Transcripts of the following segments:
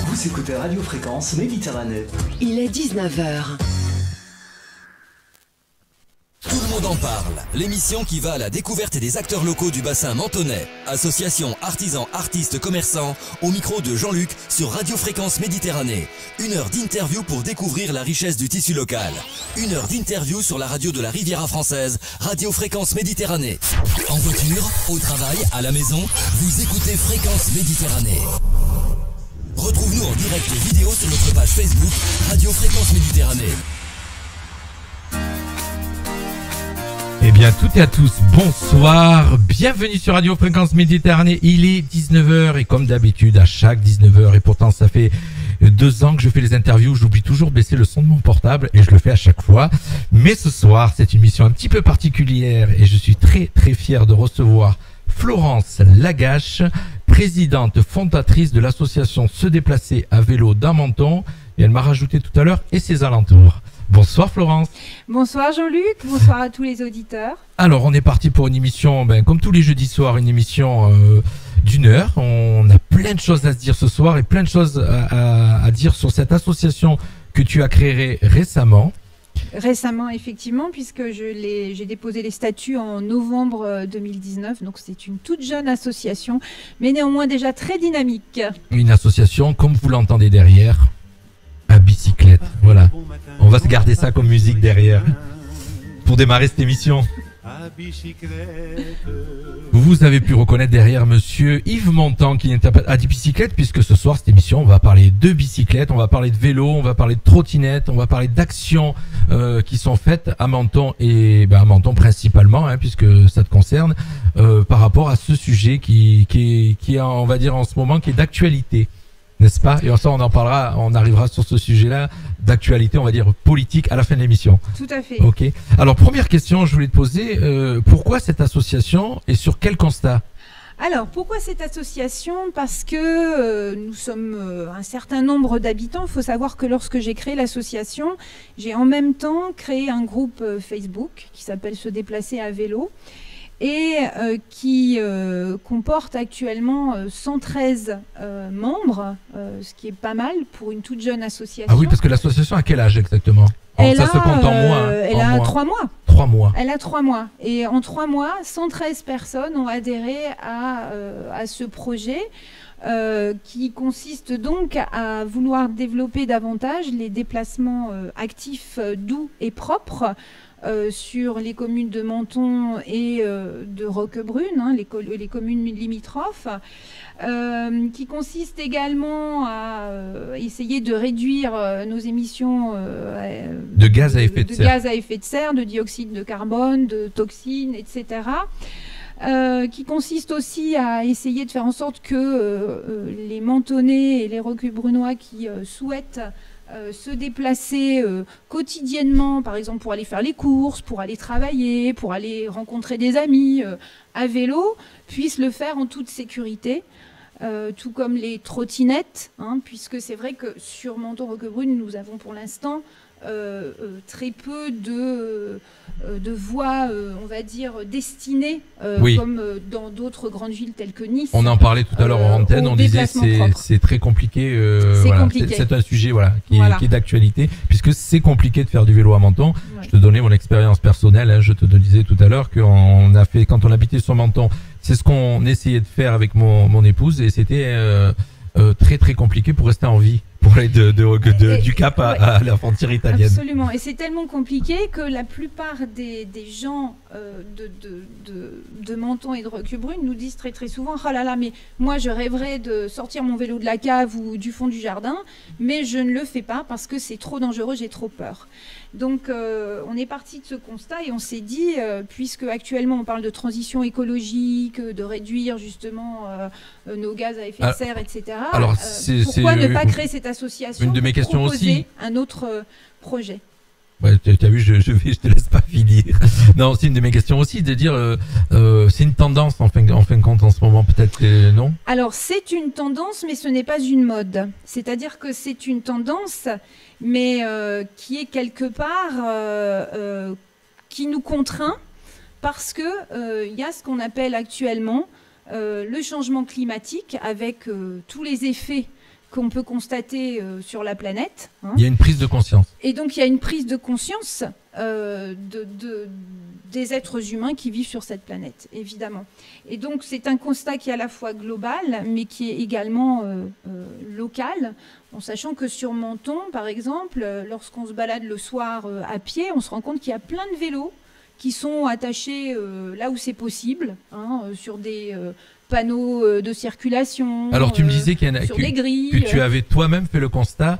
Vous écoutez Radio Fréquence Méditerranée. Il est 19h. Tout le monde en parle. L'émission qui va à la découverte des acteurs locaux du bassin menthonnais. Association, artisans, artistes, commerçants. Au micro de Jean-Luc sur Radio Fréquence Méditerranée. 1 heure d'interview pour découvrir la richesse du tissu local. 1 heure d'interview sur la radio de la Riviera française. Radio Fréquence Méditerranée. En voiture, au travail, à la maison, vous écoutez Fréquence Méditerranée. Retrouve-nous en direct vidéo sur notre page Facebook Radio Fréquence Méditerranée. Eh bien, toutes et à tous, bonsoir, bienvenue sur Radio Fréquence Méditerranée, il est 19h et comme d'habitude, à chaque 19h, et pourtant ça fait 2 ans que je fais les interviews, j'oublie toujours de baisser le son de mon portable et je le fais à chaque fois. Mais ce soir, c'est une mission un petit peu particulière et je suis très très fier de recevoir Florence Lagache, présidente fondatrice de l'association Se Déplacer à Vélo d'Amenton, et elle m'a rajouté tout à l'heure et ses alentours. Bonsoir Florence. Bonsoir Jean-Luc, bonsoir à tous les auditeurs. Alors on est parti pour une émission, comme tous les jeudis soirs, une émission d'1 heure. On a plein de choses à se dire ce soir et plein de choses à dire sur cette association que tu as créée récemment. Récemment effectivement, puisque j'ai déposé les statuts en novembre 2019, donc c'est une toute jeune association, mais néanmoins déjà très dynamique. Une association, comme vous l'entendez derrière, à bicyclette, voilà. On va se garder ça comme musique derrière pour démarrer cette émission. Vous avez pu reconnaître derrière monsieur Yves Montand qui interprète à bicyclette, puisque ce soir cette émission on va parler de bicyclette, on va parler de vélo, on va parler de trottinette, on va parler d'actions qui sont faites à Menton et à Menton principalement, puisque ça te concerne, par rapport à ce sujet qui est on va dire en ce moment qui est d'actualité. N'est-ce pas? Et ça, on en parlera, on arrivera sur ce sujet-là d'actualité, on va dire politique, à la fin de l'émission. Tout à fait. Ok. Alors, première question, je voulais te poser, pourquoi cette association et sur quel constat? Alors, pourquoi cette association? Parce que nous sommes un certain nombre d'habitants. Il faut savoir que lorsque j'ai créé l'association, j'ai en même temps créé un groupe Facebook qui s'appelle Se Déplacer à Vélo, et qui comporte actuellement 113 membres, ce qui est pas mal pour une toute jeune association. Ah oui, parce que l'association a quel âge exactement? Ça se compte en mois. Elle a 3 mois. 3 mois. Elle a 3 mois. Et en 3 mois, 113 personnes ont adhéré à ce projet. Qui consiste donc à vouloir développer davantage les déplacements actifs doux et propres sur les communes de Menton et de Roquebrune, les communes limitrophes, qui consiste également à essayer de réduire nos émissions de gaz à effet de serre, de dioxyde de carbone, de toxines, etc. Qui consiste aussi à essayer de faire en sorte que les Mentonnais et les Roquebrunois qui souhaitent se déplacer quotidiennement, par exemple pour aller faire les courses, pour aller travailler, pour aller rencontrer des amis à vélo, puissent le faire en toute sécurité. Tout comme les trottinettes, puisque c'est vrai que sur Menton-Roquebrune, nous avons pour l'instant très peu de voies, on va dire, destinées, oui, comme dans d'autres grandes villes telles que Nice. On en parlait tout à l'heure en antenne, on disait c'est très compliqué. Compliqué. C'est un sujet qui est d'actualité, puisque c'est compliqué de faire du vélo à Menton. Ouais. Je te donnais mon expérience personnelle, je te disais tout à l'heure qu'on a fait, quand on habitait sur Menton, c'est ce qu'on essayait de faire avec mon épouse, et c'était très très compliqué pour rester en vie, pour aller du Cap à la frontière italienne. Absolument, et c'est tellement compliqué que la plupart des gens de Menton et de Roquebrune nous disent très très souvent: oh là là, mais moi je rêverais de sortir mon vélo de la cave ou du fond du jardin, mais je ne le fais pas parce que c'est trop dangereux, j'ai trop peur. Donc on est parti de ce constat et on s'est dit, puisque actuellement on parle de transition écologique, de réduire justement nos gaz à effet de serre, etc. Alors, pourquoi ne pas créer cette association? Une de mes questions aussi. Un autre projet. Ouais, tu as vu, je te laisse pas finir. Non, c'est une de mes questions aussi, de dire, c'est une tendance en fin de compte en ce moment, peut-être, non? Alors, c'est une tendance, mais ce n'est pas une mode. C'est-à-dire que c'est une tendance, mais qui est quelque part, qui nous contraint, parce que il y a ce qu'on appelle actuellement le changement climatique avec tous les effets qu'on peut constater sur la planète. Il y a une prise de conscience. Et donc il y a une prise de conscience des êtres humains qui vivent sur cette planète, évidemment. Et donc c'est un constat qui est à la fois global, mais qui est également local, en sachant que sur Menton, par exemple, lorsqu'on se balade le soir à pied, on se rend compte qu'il y a plein de vélos qui sont attachés là où c'est possible, sur des panneaux de circulation. Alors tu me disais qu'il y en a, sur des grilles, que tu avais toi-même fait le constat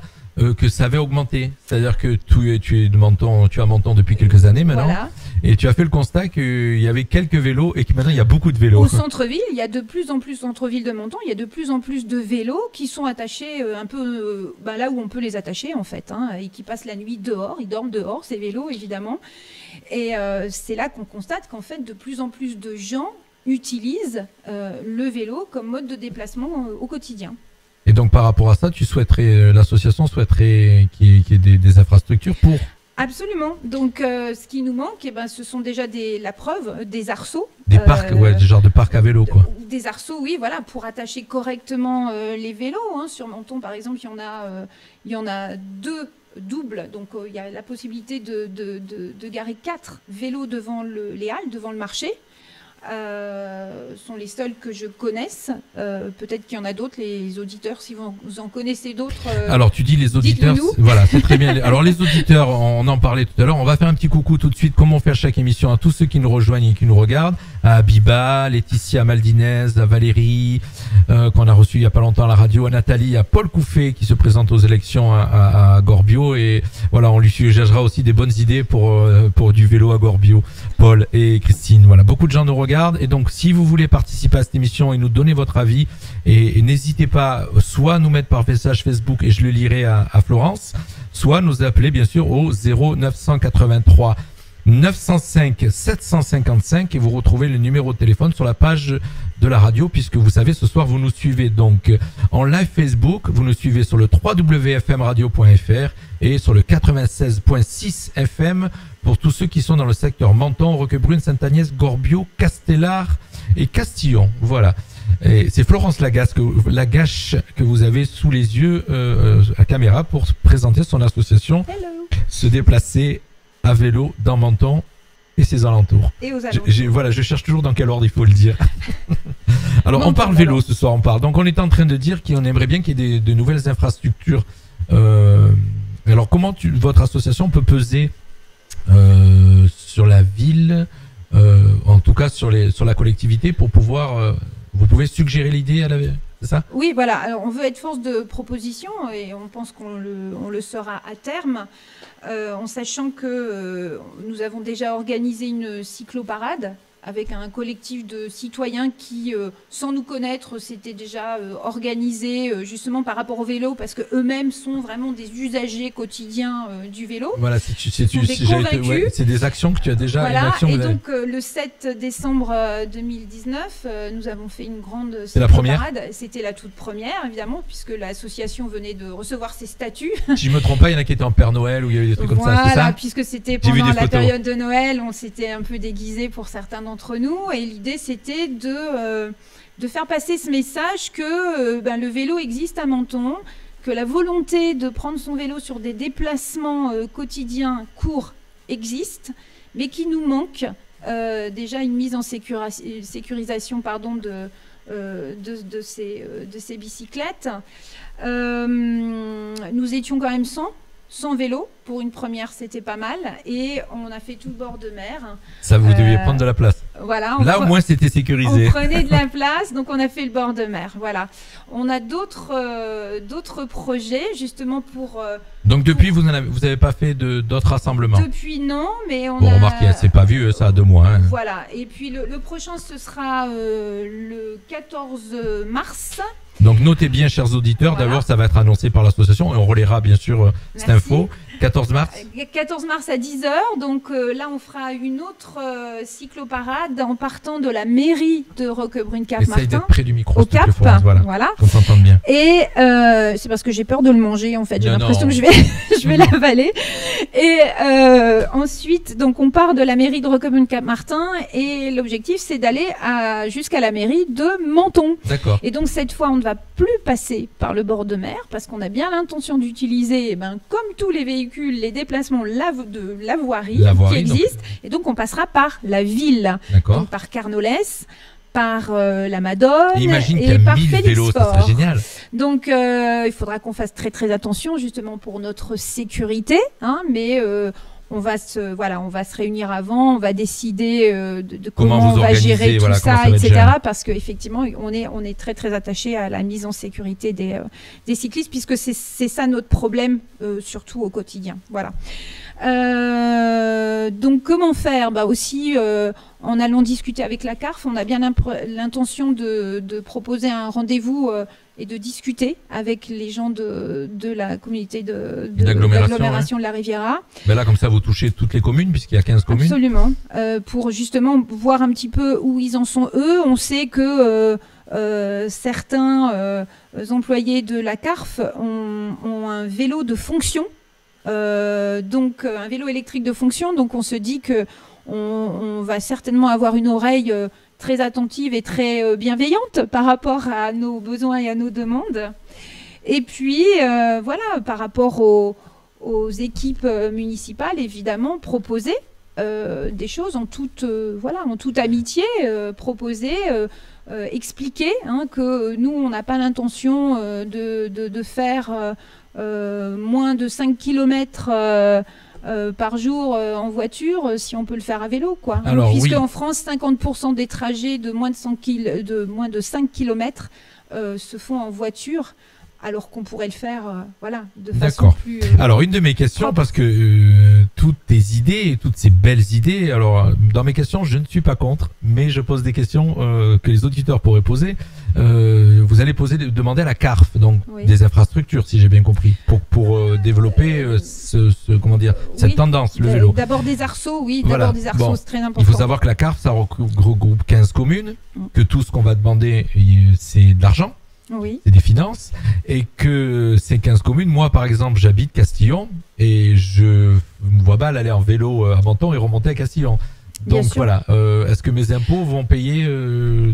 que ça avait augmenté. C'est-à-dire que tu es de Menton, tu as Menton depuis quelques années maintenant, voilà. Et tu as fait le constat qu'il y avait quelques vélos et que maintenant il y a beaucoup de vélos. Au centre-ville, il y a de plus en plus, centre-ville de Menton, il y a de plus en plus de vélos qui sont attachés un peu là où on peut les attacher en fait, et qui passent la nuit dehors, ils dorment dehors, ces vélos évidemment. Et c'est là qu'on constate qu'en fait de plus en plus de gens utilisent le vélo comme mode de déplacement au quotidien. Et donc par rapport à ça, tu souhaiterais, l'association souhaiterait qu'il y ait des infrastructures pour... Absolument. Donc ce qui nous manque, ce sont déjà la preuve des arceaux. Des parcs, du genre de parcs à vélo, quoi. Des arceaux, oui, voilà, pour attacher correctement les vélos. Sur Menton, par exemple, il y en a 2 doubles. Donc il y a la possibilité de garer 4 vélos devant les halles, devant le marché. Sont les seuls que je connaisse. Peut-être qu'il y en a d'autres, les auditeurs, si vous en connaissez d'autres. Alors tu dis les auditeurs, voilà, c'est très bien. Alors les auditeurs, on en parlait tout à l'heure, on va faire un petit coucou tout de suite, comme on fait à chaque émission, à tous ceux qui nous rejoignent et qui nous regardent, à Biba, Laetitia Maldinez, à Valérie, qu'on a reçu il y a pas longtemps à la radio, à Nathalie, à Paul Couffet qui se présente aux élections à Gorbio, et voilà, on lui suggérera aussi des bonnes idées pour du vélo à Gorbio. Paul et Christine, voilà, beaucoup de gens nous regardent. Et donc si vous voulez participer à cette émission et nous donner votre avis, et n'hésitez pas soit à nous mettre par message Facebook et je le lirai à Florence, soit nous appeler bien sûr au 0983 905 755 et vous retrouvez le numéro de téléphone sur la page de la radio, puisque vous savez, ce soir vous nous suivez donc en live Facebook, vous nous suivez sur le www.fmradio.fr et sur le 96.6 FM pour tous ceux qui sont dans le secteur Menton, Roquebrune, Sainte-Agnès, Gorbio, Castellar et Castillon. Voilà. Et c'est Florence Lagache que vous avez sous les yeux à caméra pour présenter son association. Hello. Se déplacer à vélo dans Menton et ses alentours. Et aux alentours. Voilà, je cherche toujours dans quel ordre il faut le dire. Alors, Menton, on parle vélo ce soir, on parle. Donc, on est en train de dire qu'on aimerait bien qu'il y ait de nouvelles infrastructures. Alors, comment votre association peut peser sur la ville, en tout cas sur la collectivité, pour pouvoir... vous pouvez suggérer l'idée à la... C'est ça ? Oui, voilà. Alors, on veut être force de proposition et on pense qu'on le sera à terme, en sachant que nous avons déjà organisé une cycloparade avec un collectif de citoyens qui, sans nous connaître, s'étaient déjà organisés justement par rapport au vélo, parce qu'eux-mêmes sont vraiment des usagers quotidiens du vélo. Voilà, c'est des actions que tu as déjà... Voilà, et donc le 7 décembre 2019, nous avons fait une grande cycloparade. C'était la toute première, évidemment, puisque l'association venait de recevoir ses statuts. Si je ne me trompe pas, il y en a qui étaient en Père Noël, ou il y avait des trucs comme ça, c'est ça ? Voilà, puisque c'était pendant la période de Noël, on s'était un peu déguisés pour certains d'entre nous, et l'idée c'était de faire passer ce message que le vélo existe à Menton, que la volonté de prendre son vélo sur des déplacements quotidiens courts existe, mais qu'il nous manque déjà une mise en sécurisation de ces bicyclettes. Nous étions quand même 100 vélos. Pour une première, c'était pas mal. Et on a fait tout le bord de mer. Ça, vous deviez prendre de la place. Voilà. Là, au moins, c'était sécurisé. On prenait de la place, donc on a fait le bord de mer. Voilà. On a d'autres projets, justement, pour... Donc, depuis, vous n'avez pas fait d'autres rassemblements ? Depuis, non, mais on a... Bon, remarquez, c'est pas vieux, ça, à 2 mois. Hein. Voilà. Et puis, le prochain, ce sera le 14 mars. Donc notez bien, chers auditeurs, Voilà. d'abord ça va être annoncé par l'association et on relaiera bien sûr cette Merci. info. 14 mars. 14 mars à 10h, donc là on fera une autre cycloparade en partant de la mairie de Roquebrune-Cap Essaye Martin d'être près du micro, au s'il te plaît, Cap, Florence, voilà, voilà. qu'on s'entende bien. Et c'est parce que j'ai peur de le manger en fait, j'ai Non, l'impression non. que je vais, je vais l'avaler. Et ensuite, donc on part de la mairie de Roquebrune-Cap Martin et l'objectif c'est d'aller jusqu'à la mairie de Menton. D'accord. Et donc cette fois, on ne va plus passer par le bord de mer parce qu'on a bien l'intention d'utiliser, eh ben, comme tous les véhicules, les déplacements de la voirie La voirie, qui existent. Et donc on passera par la ville, D'accord. donc par Carnolès, par la Madone Et imagine qu'il y et a par 1000 vélos, ça Félixfort. serait génial. Donc il faudra qu'on fasse très très attention justement pour notre sécurité, hein, mais on va se réunir avant, on va décider de Comment comment vous on va organisez, gérer voilà, tout comment ça, ça va être etc. géré. Parce qu'effectivement, on est très très attaché à la mise en sécurité des cyclistes, puisque c'est ça notre problème, surtout au quotidien. Voilà. Donc comment faire? Bah aussi en allant discuter avec la CARF, on a bien l'intention de proposer un rendez-vous et de discuter avec les gens de la communauté de l'agglomération de la Riviera. Ben là, comme ça, vous touchez toutes les communes, puisqu'il y a 15 communes. Absolument. Pour justement voir un petit peu où ils en sont eux. On sait que certains employés de la CARF ont un vélo de fonction. Donc un vélo électrique de fonction, donc on se dit que on va certainement avoir une oreille très attentive et très bienveillante par rapport à nos besoins et à nos demandes. Et puis voilà, par rapport aux équipes municipales, évidemment, proposer des choses en toute amitié, proposer, expliquer que nous on n'a pas l'intention de faire moins de 5 km par jour en voiture, si on peut le faire à vélo, quoi. Alors, puisque oui. en France, 50% des trajets de moins de 5 km se font en voiture, alors qu'on pourrait le faire de façon D'accord. plus... Alors, une de mes questions, propre. parce que toutes tes idées, toutes ces belles idées, alors dans mes questions, je ne suis pas contre, mais je pose des questions que les auditeurs pourraient poser. Vous allez demander à la CARF, donc Oui. des infrastructures, si j'ai bien compris, pour développer cette tendance, le vélo. D'abord des arceaux, oui, Voilà. d'abord des arceaux, Bon. c'est très important. Il faut savoir que la CARF, ça regroupe 15 communes, Mm. que tout ce qu'on va demander, c'est de l'argent. Oui, C'est des finances, et que ces 15 communes, moi par exemple j'habite Castillon et je me vois mal aller en vélo à Menton et remonter à Castillon. Bien Donc sûr. voilà, est-ce que mes impôts vont payer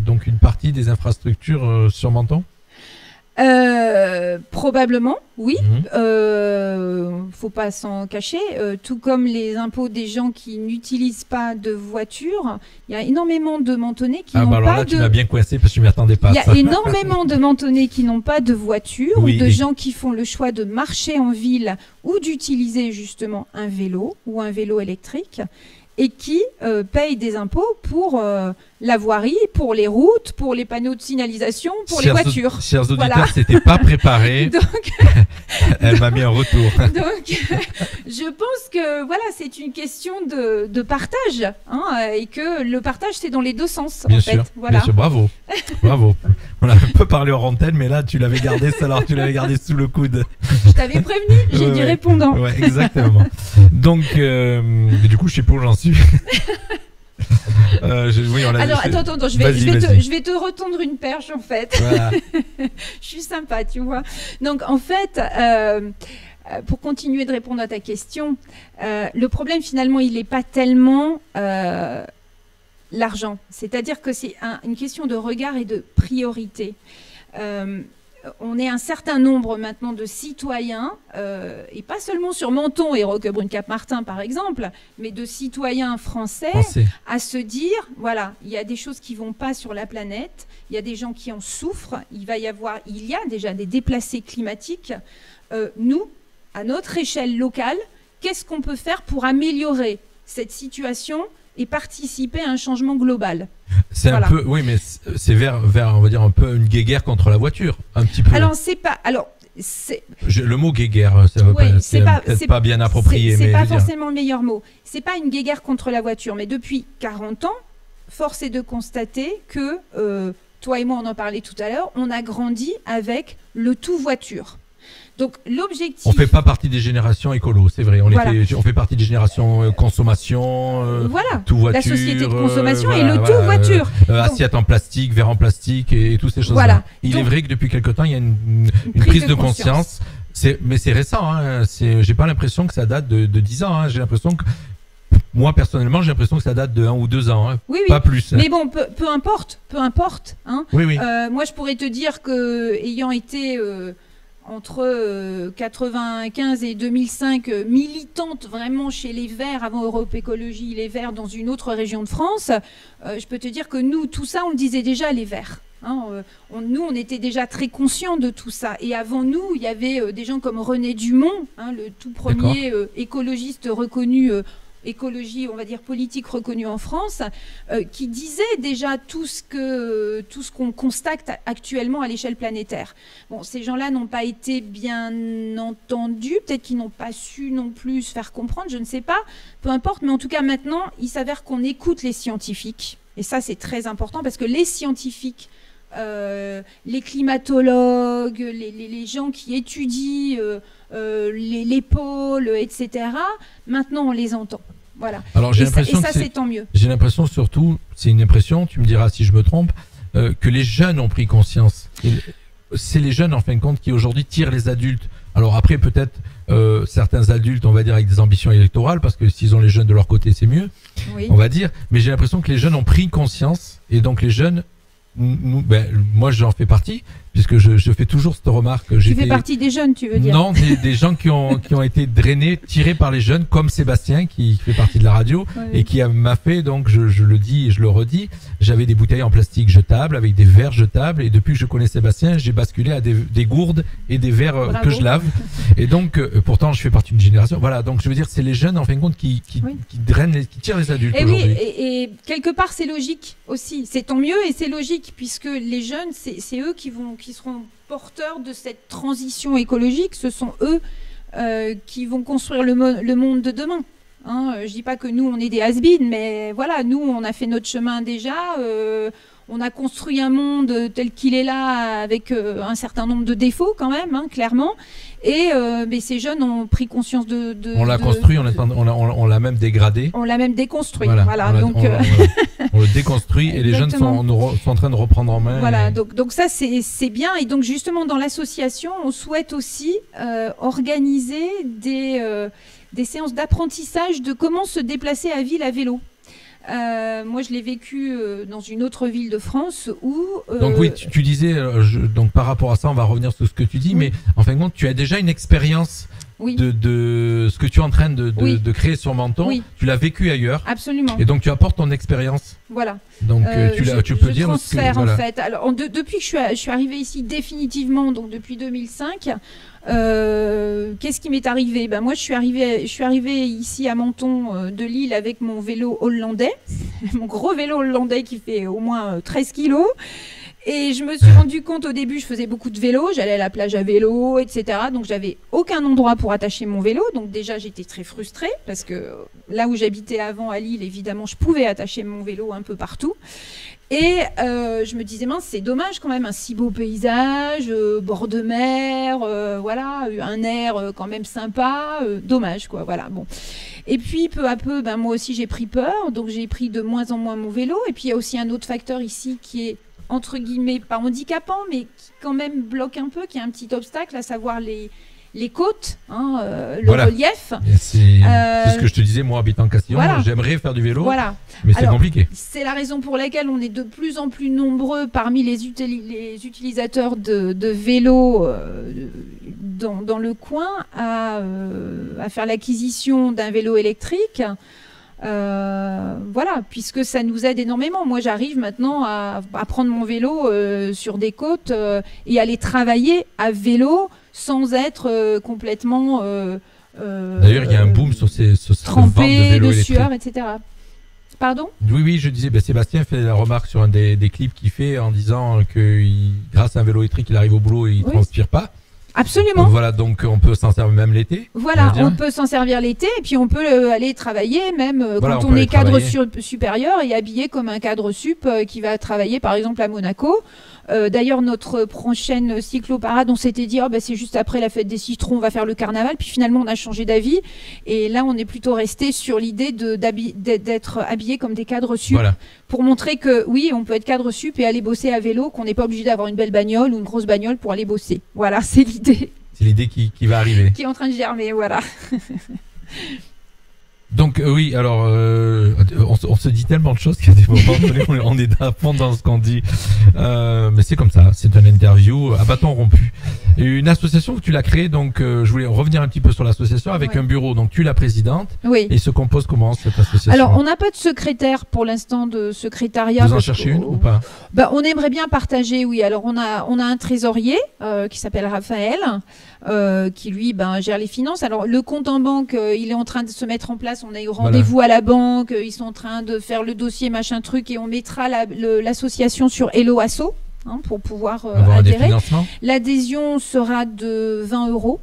donc une partie des infrastructures sur Menton? Probablement, oui. Mhm. Faut pas s'en cacher. Tout comme les impôts des gens qui n'utilisent pas de voiture, il y a énormément de Mentonnais qui Ah n'ont bah alors pas là de... tu m'as bien coincé parce que je m'y attendais pas. Il y a ça. énormément de Mentonnais qui n'ont pas de voiture, Oui, ou de et- gens qui font le choix de marcher en ville ou d'utiliser justement un vélo ou un vélo électrique et qui payent des impôts pour la voirie, pour les routes, pour les panneaux de signalisation, pour les voitures. Chers auditeurs, Voilà. c'était pas préparé. Donc, Elle m'a mis un retour. donc je pense que voilà, c'est une question de partage, et que le partage c'est dans les deux sens Bien en sûr, fait. Voilà. bien sûr, bravo. Bravo. On a un peu parlé hors antenne, mais là tu l'avais gardé, ça alors tu l'avais gardé sous le coude. Je t'avais prévenu, j'ai Ouais, dit ouais. répondant. Ouais, exactement. Donc, du coup, je sais pas où j'en suis. Oui, on l'a Alors dit, attends, je Vas-y, vais vas-y. te retendre une perche en fait. Voilà. Je suis sympa, tu vois. Donc en fait, pour continuer de répondre à ta question, le problème finalement, il n'est pas tellement l'argent. C'est-à-dire que c'est une question de regard et de priorité. On est un certain nombre maintenant de citoyens, et pas seulement sur Menton et Roquebrune-Cap Martin par exemple, mais de citoyens français, Pensez. à se dire, voilà, il y a des choses qui vont pas sur la planète, il y a des gens qui en souffrent, il y a déjà des déplacés climatiques. Nous, à notre échelle locale, qu'est-ce qu'on peut faire pour améliorer cette situation et participer à un changement global? C'est Voilà. un peu, oui, mais c'est vers, on va dire, un peu une guéguerre contre la voiture. Un petit peu. Alors, c'est pas... Alors, c'est... Le mot guéguerre, ça veut Ouais, pas, c'est c'est pas- peut-être c'est- pas bien approprié, C'est mais pas je veux dire, forcément le meilleur mot. C'est pas une guéguerre contre la voiture, mais depuis 40 ans, force est de constater que toi et moi on en parlait tout à l'heure, on a grandi avec le tout voiture. Donc l'objectif... On fait pas partie des générations écolo, c'est vrai. On fait partie des générations consommation, tout voiture. La société de consommation et le tout voiture. Assiette en plastique, verre en plastique et toutes ces choses-là. Voilà. Il est vrai que depuis quelque temps, il y a une prise de conscience. Mais c'est récent. Hein. J'ai pas l'impression que ça date de 10 ans. Hein. J'ai l'impression que moi personnellement, j'ai l'impression que ça date de 1 ou 2 ans. Hein. Oui, pas plus. Mais bon, peu importe. Hein. Oui. Moi, je pourrais te dire que ayant été entre 95 et 2005, militante vraiment chez les Verts, avant Europe Écologie, les Verts dans une autre région de France, je peux te dire que nous, tout ça, on le disait déjà, les Verts. Hein, nous, on était déjà très conscients de tout ça. Et avant nous, il y avait des gens comme René Dumont, hein, le tout premier écologiste reconnu, écologie, on va dire politique reconnue en France, qui disait déjà tout ce qu'on constate actuellement à l'échelle planétaire. Bon, ces gens-là n'ont pas été bien entendus, peut-être qu'ils n'ont pas su non plus se faire comprendre, je ne sais pas, peu importe, mais en tout cas maintenant, il s'avère qu'on écoute les scientifiques. Et ça, c'est très important parce que les scientifiques, les climatologues, les gens qui étudient les pôles, etc. Maintenant, on les entend. Voilà. Alors, j'ai l'impression et ça, c'est tant mieux. J'ai l'impression surtout, c'est une impression, tu me diras si je me trompe, que les jeunes ont pris conscience. C'est les jeunes, en fin de compte, qui aujourd'hui tirent les adultes. Alors après, peut-être certains adultes, on va dire, avec des ambitions électorales, parce que s'ils ont les jeunes de leur côté, c'est mieux, on va dire. Mais j'ai l'impression que les jeunes ont pris conscience, et donc les jeunes... moi j'en fais partie puisque je fais toujours cette remarque. Tu fais partie des jeunes, tu veux dire? Non, des gens qui ont été drainés, tirés par les jeunes, comme Sébastien qui fait partie de la radio et qui m'a fait, donc je le dis et je le redis, j'avais des bouteilles en plastique jetables avec des verres jetables et depuis que je connais Sébastien, j'ai basculé à des gourdes et des verres que je lave. Et donc pourtant je fais partie d'une génération. Voilà, donc je veux dire c'est les jeunes en fin de compte qui drainent, qui tirent les adultes aujourd'hui. Et quelque part c'est logique aussi. C'est tant mieux et c'est logique puisque les jeunes c'est eux qui seront porteurs de cette transition écologique. Ce sont eux qui vont construire le monde de demain. Hein, je dis pas que nous on est des has-been, mais voilà, nous on a fait notre chemin déjà. On a construit un monde tel qu'il est là avec un certain nombre de défauts quand même, hein, clairement. Et mais ces jeunes ont pris conscience de on l'a construit, on l'a même dégradé. On l'a même déconstruit. Voilà. Donc on le déconstruit et les jeunes sont en train de reprendre en main. Voilà. Donc ça c'est bien. Et donc justement dans l'association, on souhaite aussi organiser des séances d'apprentissage de comment se déplacer à ville à vélo. Moi, je l'ai vécu dans une autre ville de France où... Donc oui, tu disais, donc par rapport à ça, on va revenir sur ce que tu dis, mais en fin de compte, tu as déjà une expérience de ce que tu es en train de créer sur Menton. Oui. Tu l'as vécu ailleurs. Absolument. Et donc, tu apportes ton expérience. Voilà. Donc, tu peux dire... Je transfère, en fait. Alors, depuis que je suis arrivée ici définitivement, donc depuis 2005... qu'est-ce qui m'est arrivé? Moi, je suis arrivée ici à Menton de Lille avec mon vélo hollandais, mon gros vélo hollandais qui fait au moins 13 kilos. Et je me suis rendu compte au début, je faisais beaucoup de vélo, j'allais à la plage à vélo, etc. Donc j'avais aucun endroit pour attacher mon vélo. Donc déjà j'étais très frustrée parce que là où j'habitais avant à Lille, évidemment, je pouvais attacher mon vélo un peu partout. Et je me disais, mince, c'est dommage quand même, un si beau paysage, bord de mer, voilà, un air quand même sympa, dommage quoi, voilà, bon. Et puis peu à peu, moi aussi j'ai pris peur, donc j'ai pris de moins en moins mon vélo. Et puis il y a aussi un autre facteur ici qui est entre guillemets pas handicapant, mais qui quand même bloque un peu, qui est un petit obstacle, à savoir les côtes, hein, le relief. C'est ce que je te disais, moi habitant Castillon, j'aimerais faire du vélo, mais c'est compliqué. C'est la raison pour laquelle on est de plus en plus nombreux parmi les utilisateurs de vélos dans le coin à faire l'acquisition d'un vélo électrique. Voilà, puisque ça nous aide énormément. Moi, j'arrive maintenant à prendre mon vélo sur des côtes et aller travailler à vélo sans être complètement d'ailleurs, il y a un boom sur ces trempé de sueur, etc. Pardon? Oui, je disais, Sébastien fait la remarque sur un des clips qu'il fait en disant que grâce à un vélo électrique, il arrive au boulot et il transpire pas. Absolument. Voilà, donc on peut s'en servir même l'été. Voilà, on peut s'en servir l'été et puis on peut aller travailler même quand on est cadre supérieur et habillé comme un cadre sup qui va travailler par exemple à Monaco. D'ailleurs, notre prochaine cycloparade, on s'était dit c'est juste après la fête des citrons, on va faire le carnaval. Puis finalement, on a changé d'avis. Et là, on est plutôt resté sur l'idée d'être habillé comme des cadres sup. Voilà. Pour montrer que oui, on peut être cadre sup et aller bosser à vélo, qu'on n'est pas obligé d'avoir une belle bagnole ou une grosse bagnole pour aller bosser. Voilà, c'est l'idée. C'est l'idée qui va arriver. Qui est en train de germer, voilà. Donc oui, alors on se dit tellement de choses qu'à des moments donnés, on est à fond dans ce qu'on dit. Mais c'est comme ça, c'est une interview à bâton rompu. Une association que tu l'as créée, donc je voulais revenir un petit peu sur l'association avec un bureau. Donc tu es la présidente. Oui. Et se compose comment cette association? Alors on n'a pas de secrétaire pour l'instant, de secrétariat. Vous en cherchez une ou pas? On aimerait bien partager, oui. Alors on a un trésorier qui s'appelle Raphaël, qui lui gère les finances. Alors le compte en banque, il est en train de se mettre en place. On a eu rendez-vous à la banque, ils sont en train de faire le dossier machin truc et on mettra l'association sur Hello Asso pour pouvoir adhérer. L'adhésion sera de 20 €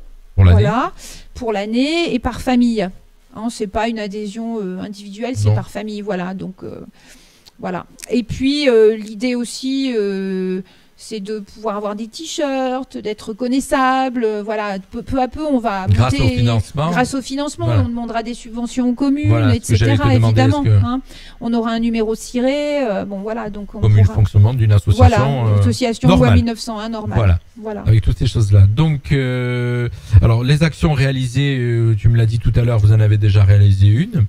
pour l'année et par famille. C'est pas une adhésion individuelle, c'est par famille. Voilà, donc voilà. Et puis l'idée aussi. C'est de pouvoir avoir des t-shirts, d'être reconnaissable. Voilà, peu à peu, on va monter. Grâce au financement, on demandera des subventions aux communes, etc. Évidemment, on aura un numéro ciré. Donc on comme le fonctionnement d'une association. Voilà, une association loi 1901 normale. Voilà. Avec toutes ces choses-là. Donc, alors les actions réalisées, tu me l'as dit tout à l'heure, vous en avez déjà réalisé une.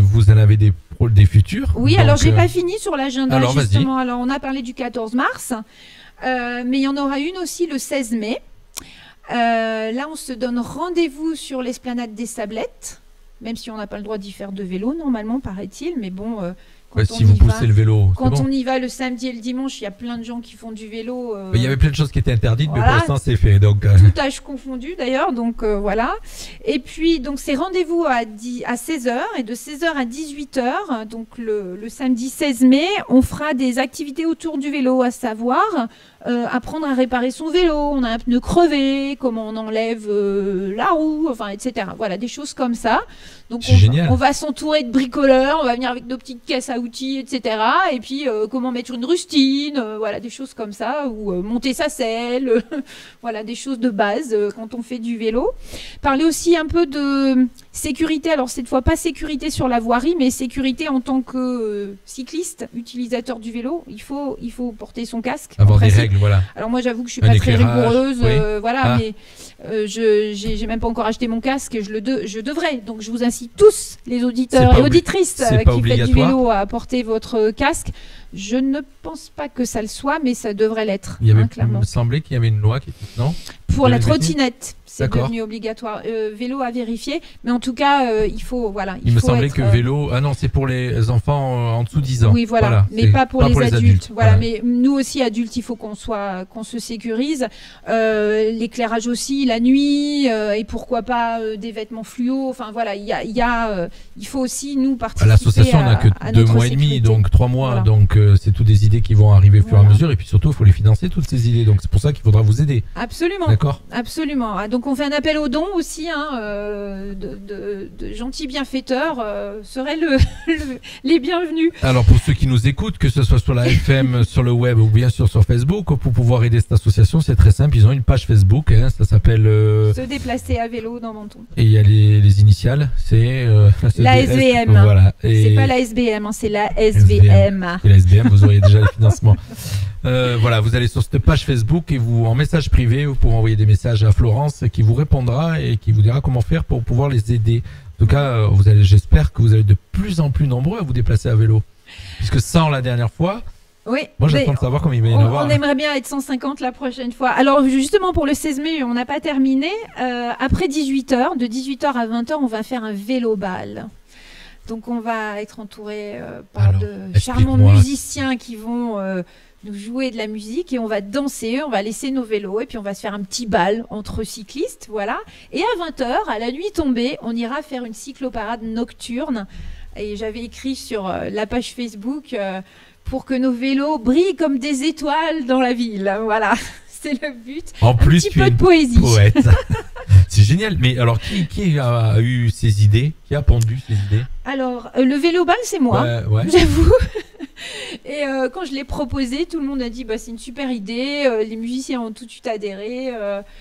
Vous en avez des futurs. Oui, donc, alors j'ai pas fini sur l'agenda justement. Alors on a parlé du 14 mars, mais il y en aura une aussi le 16 mai. Là, on se donne rendez-vous sur l'esplanade des Sablettes, même si on n'a pas le droit d'y faire de vélo normalement, paraît-il, mais bon. Si vous poussez le vélo. Quand on y va le samedi et le dimanche, il y a plein de gens qui font du vélo. Il y avait plein de choses qui étaient interdites, mais pour l'instant c'est fait. Donc, tout âge confondu d'ailleurs, donc voilà. Et puis donc c'est rendez-vous à 16h et de 16h à 18h, donc le samedi 16 mai, on fera des activités autour du vélo, à savoir apprendre à réparer son vélo. On a un pneu crevé, comment on enlève la roue, etc. Voilà, des choses comme ça. Donc on va s'entourer de bricoleurs, on va venir avec nos petites caisses à outils, etc. Et puis comment mettre une rustine, voilà, des choses comme ça, ou monter sa selle, voilà, des choses de base quand on fait du vélo. Parler aussi un peu de sécurité, alors cette fois pas sécurité sur la voirie, mais sécurité en tant que cycliste, utilisateur du vélo. Il faut porter son casque. Avoir des règles, voilà. Alors moi j'avoue que je suis pas très rigoureuse, voilà, mais j'ai même pas encore acheté mon casque, je devrais. Donc je vous incite tous, les auditeurs et auditrices qui faites du vélo, à porter votre casque. Je ne pense pas que ça le soit, mais ça devrait l'être. Il me semblait qu'il y avait une loi qui était pour la trottinette, c'est devenu obligatoire. Vélo à vérifier, mais en tout cas, il faut Il me semblait que vélo. Ah non, c'est pour les enfants en dessous de 10 ans. Oui, voilà, mais pas pour les adultes. Voilà, mais nous aussi adultes, il faut qu'on se sécurise. L'éclairage aussi, la nuit, et pourquoi pas des vêtements fluo. Enfin voilà, il faut aussi nous participer. L'association n'a que 2 mois et demi, donc 3 mois, voilà. Donc c'est toutes des idées qui vont arriver au fur et à mesure, et puis surtout, il faut les financer toutes ces idées. Donc c'est pour ça qu'il faudra vous aider. Absolument. D'accord. Absolument. Donc on fait un appel aux dons aussi, de gentils bienfaiteurs seraient les bienvenus. Alors pour ceux qui nous écoutent, que ce soit sur la FM, sur le web ou bien sûr sur Facebook, pour pouvoir aider cette association, c'est très simple. Ils ont une page Facebook, ça s'appelle Se déplacer à vélo dans Menton. Et il y a les initiales, c'est la SVM. Voilà. C'est pas la SBM, c'est la SVM. Et la SBM, vous auriez déjà le financement. Voilà, vous allez sur cette page Facebook et en message privé, vous pourrez envoyer des messages à Florence qui vous répondra et qui vous dira comment faire pour pouvoir les aider. En tout cas, j'espère que vous allez de plus en plus nombreux à vous déplacer à vélo. Puisque sans la dernière fois, oui, moi j'attends de savoir combien il va y en avoir. On aimerait bien être 150 la prochaine fois. Alors justement pour le 16 mai, on n'a pas terminé. Après 18h, de 18h à 20h, on va faire un vélo-bal. Donc on va être entouré par de charmants musiciens qui vont nous jouer de la musique et on va danser, on va laisser nos vélos et puis on va se faire un petit bal entre cyclistes, voilà. Et à 20h, à la nuit tombée, on ira faire une cycloparade nocturne. Et j'avais écrit sur la page Facebook pour que nos vélos brillent comme des étoiles dans la ville, voilà. c'est le but. En Un plus, petit tu peu es de une poésie. poète. C'est génial. Mais alors, qui a eu ces idées? Qui a pondu ces idées? Alors, le vélo-ball, c'est moi, Ouais. j'avoue. Et quand je l'ai proposé, tout le monde a dit c'est une super idée. Les musiciens ont tout de suite adhéré.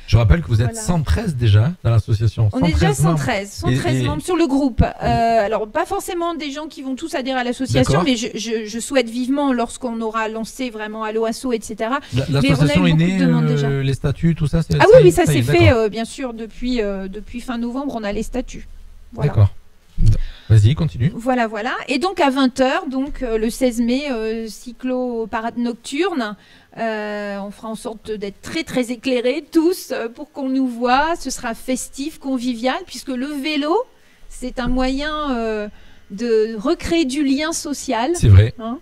Je rappelle que vous êtes Voilà. 113 déjà dans l'association. On est déjà 113 113 membres sur le groupe. Alors, pas forcément des gens qui vont tous adhérer à l'association, D'accord. mais je souhaite vivement, lorsqu'on aura lancé vraiment Allo Asso, etc. L'association Mais est on a eu née, beaucoup de demandes déjà. les statuts, tout ça, c'est Ah oui, ça y est, s'est fait, d'accord. bien sûr, depuis fin novembre, on a les statuts. Voilà. D'accord. Vas-y, continue. Voilà. Et donc à 20h, donc le 16 mai, cyclo-parade nocturne. On fera en sorte d'être très très éclairés tous pour qu'on nous voit. Ce sera festif, convivial, puisque le vélo, c'est un moyen de recréer du lien social. C'est vrai. Hein.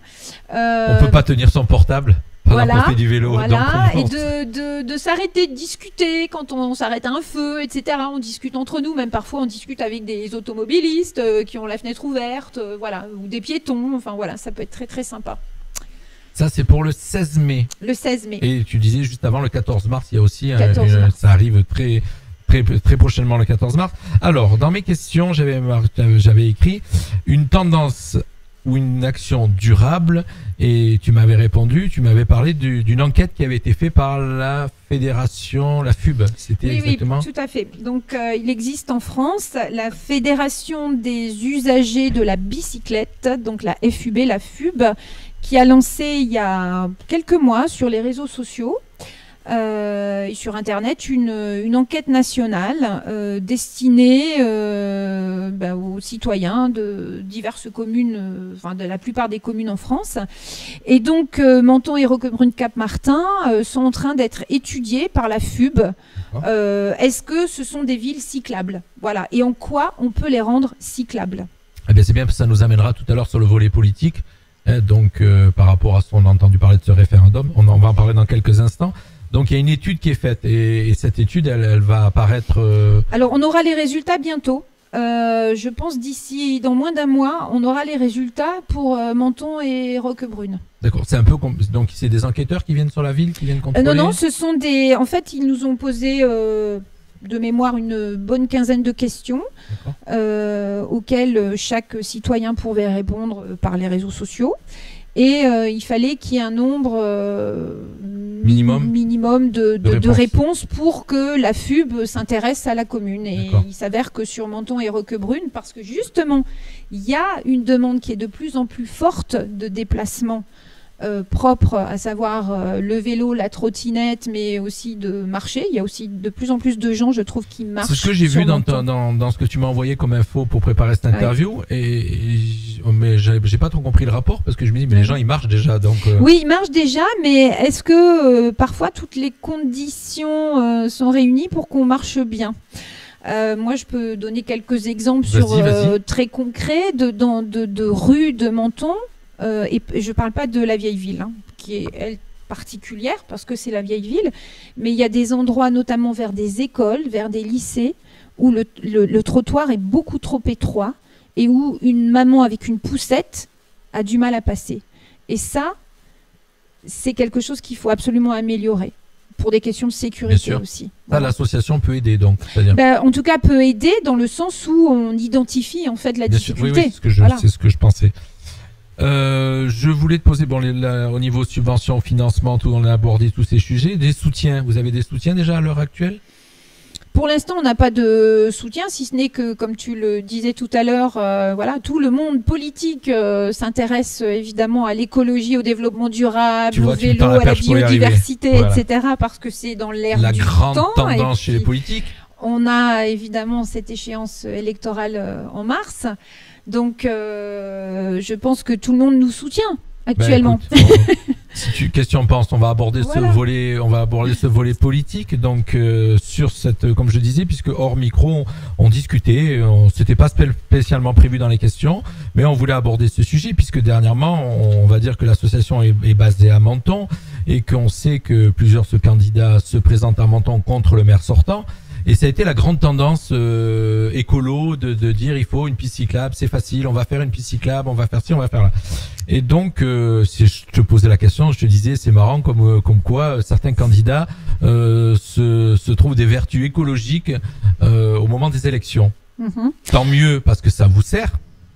On peut pas tenir son portable pendant qu'on fait du vélo. Voilà, donc et de s'arrêter de discuter quand on s'arrête à un feu, etc. On discute entre nous, même parfois on discute avec des automobilistes qui ont la fenêtre ouverte, voilà, ou des piétons. Enfin voilà, ça peut être très très sympa. Ça, c'est pour le 16 mai. Le 16 mai. Et tu disais juste avant le 14 mars, il y a aussi 14 mars. ça arrive très prochainement le 14 mars. Alors, dans mes questions, j'avais écrit une tendance ou une action durable, et tu m'avais répondu, tu m'avais parlé d'une enquête qui avait été faite par la fédération, la FUB. C'était exactement. Oui, tout à fait. Donc, il existe en France la Fédération des usagers de la bicyclette, donc la FUB, la FUB, qui a lancé il y a quelques mois sur les réseaux sociaux et sur Internet une enquête nationale destinée aux citoyens de diverses communes, de la plupart des communes en France. Et donc, Menton et Roquebrune-Cap-Martin sont en train d'être étudiés par la FUB. Est-ce que ce sont des villes cyclables? Voilà. Et en quoi on peut les rendre cyclables? Eh bien, c'est bien, parce que ça nous amènera tout à l'heure sur le volet politique. Donc, par rapport à ce qu'on a entendu parler de ce référendum, on va en parler dans quelques instants. Donc, il y a une étude qui est faite, et cette étude, elle va apparaître... Alors, on aura les résultats bientôt. Je pense dans moins d'un mois, on aura les résultats pour Menton et Roquebrune. D'accord, c'est un peu donc c'est des enquêteurs qui viennent sur la ville, qui viennent contrôler. Non, ce sont en fait, ils nous ont posé de mémoire une bonne quinzaine de questions auxquelles chaque citoyen pouvait répondre par les réseaux sociaux. Et il fallait qu'il y ait un nombre minimum de réponses pour que la FUB s'intéresse à la commune. Et il s'avère que sur Menton et Roquebrune, parce que justement, il y a une demande qui est de plus en plus forte de déplacement propre, à savoir le vélo, la trottinette, mais aussi de marcher. Il y a aussi de plus en plus de gens, je trouve, qui marchent. C'est ce que j'ai vu dans ce que tu m'as envoyé comme info pour préparer cette interview. Mais j'ai pas trop compris le rapport, parce que je me dis, mais les gens, ils marchent déjà. Donc, Oui, ils marchent déjà, mais est-ce que parfois toutes les conditions sont réunies pour qu'on marche bien? Moi, je peux donner quelques exemples très concrets de rues de Menton. Et je ne parle pas de la vieille ville, qui est, elle, particulière, parce que c'est la vieille ville, mais il y a des endroits, notamment vers des écoles, vers des lycées, où le trottoir est beaucoup trop étroit et où une maman avec une poussette a du mal à passer. Et ça, c'est quelque chose qu'il faut absolument améliorer, pour des questions de sécurité aussi. Voilà. L'association peut aider, donc. En tout cas, peut aider dans le sens où on identifie en fait la difficulté. Oui, c'est ce que je pensais. Je voulais te poser, au niveau subvention, financement, on a abordé tous ces sujets. Des soutiens, vous avez des soutiens déjà à l'heure actuelle? Pour l'instant, on n'a pas de soutien, si ce n'est que, comme tu le disais tout à l'heure, tout le monde politique s'intéresse évidemment à l'écologie, au développement durable, au vélo, à la biodiversité, etc. Parce que c'est dans l'air du temps. La grande tendance chez les politiques. On a évidemment cette échéance électorale en mars. Donc, je pense que tout le monde nous soutient actuellement. Qu'est-ce que tu en penses? On va aborder ce volet politique. Donc, sur comme je disais, puisque hors micro, on discutait, c'était pas spécialement prévu dans les questions, mais on voulait aborder ce sujet, puisque dernièrement, on va dire que l'association est basée à Menton, et qu'on sait que plusieurs candidats se présentent à Menton contre le maire sortant. Et ça a été la grande tendance écolo de dire il faut une piste cyclable, c'est facile, on va faire une piste cyclable, on va faire ci, on va faire là. Et donc, si je te posais la question, je te disais c'est marrant comme quoi certains candidats se trouvent des vertus écologiques au moment des élections. Tant mieux parce que ça vous sert,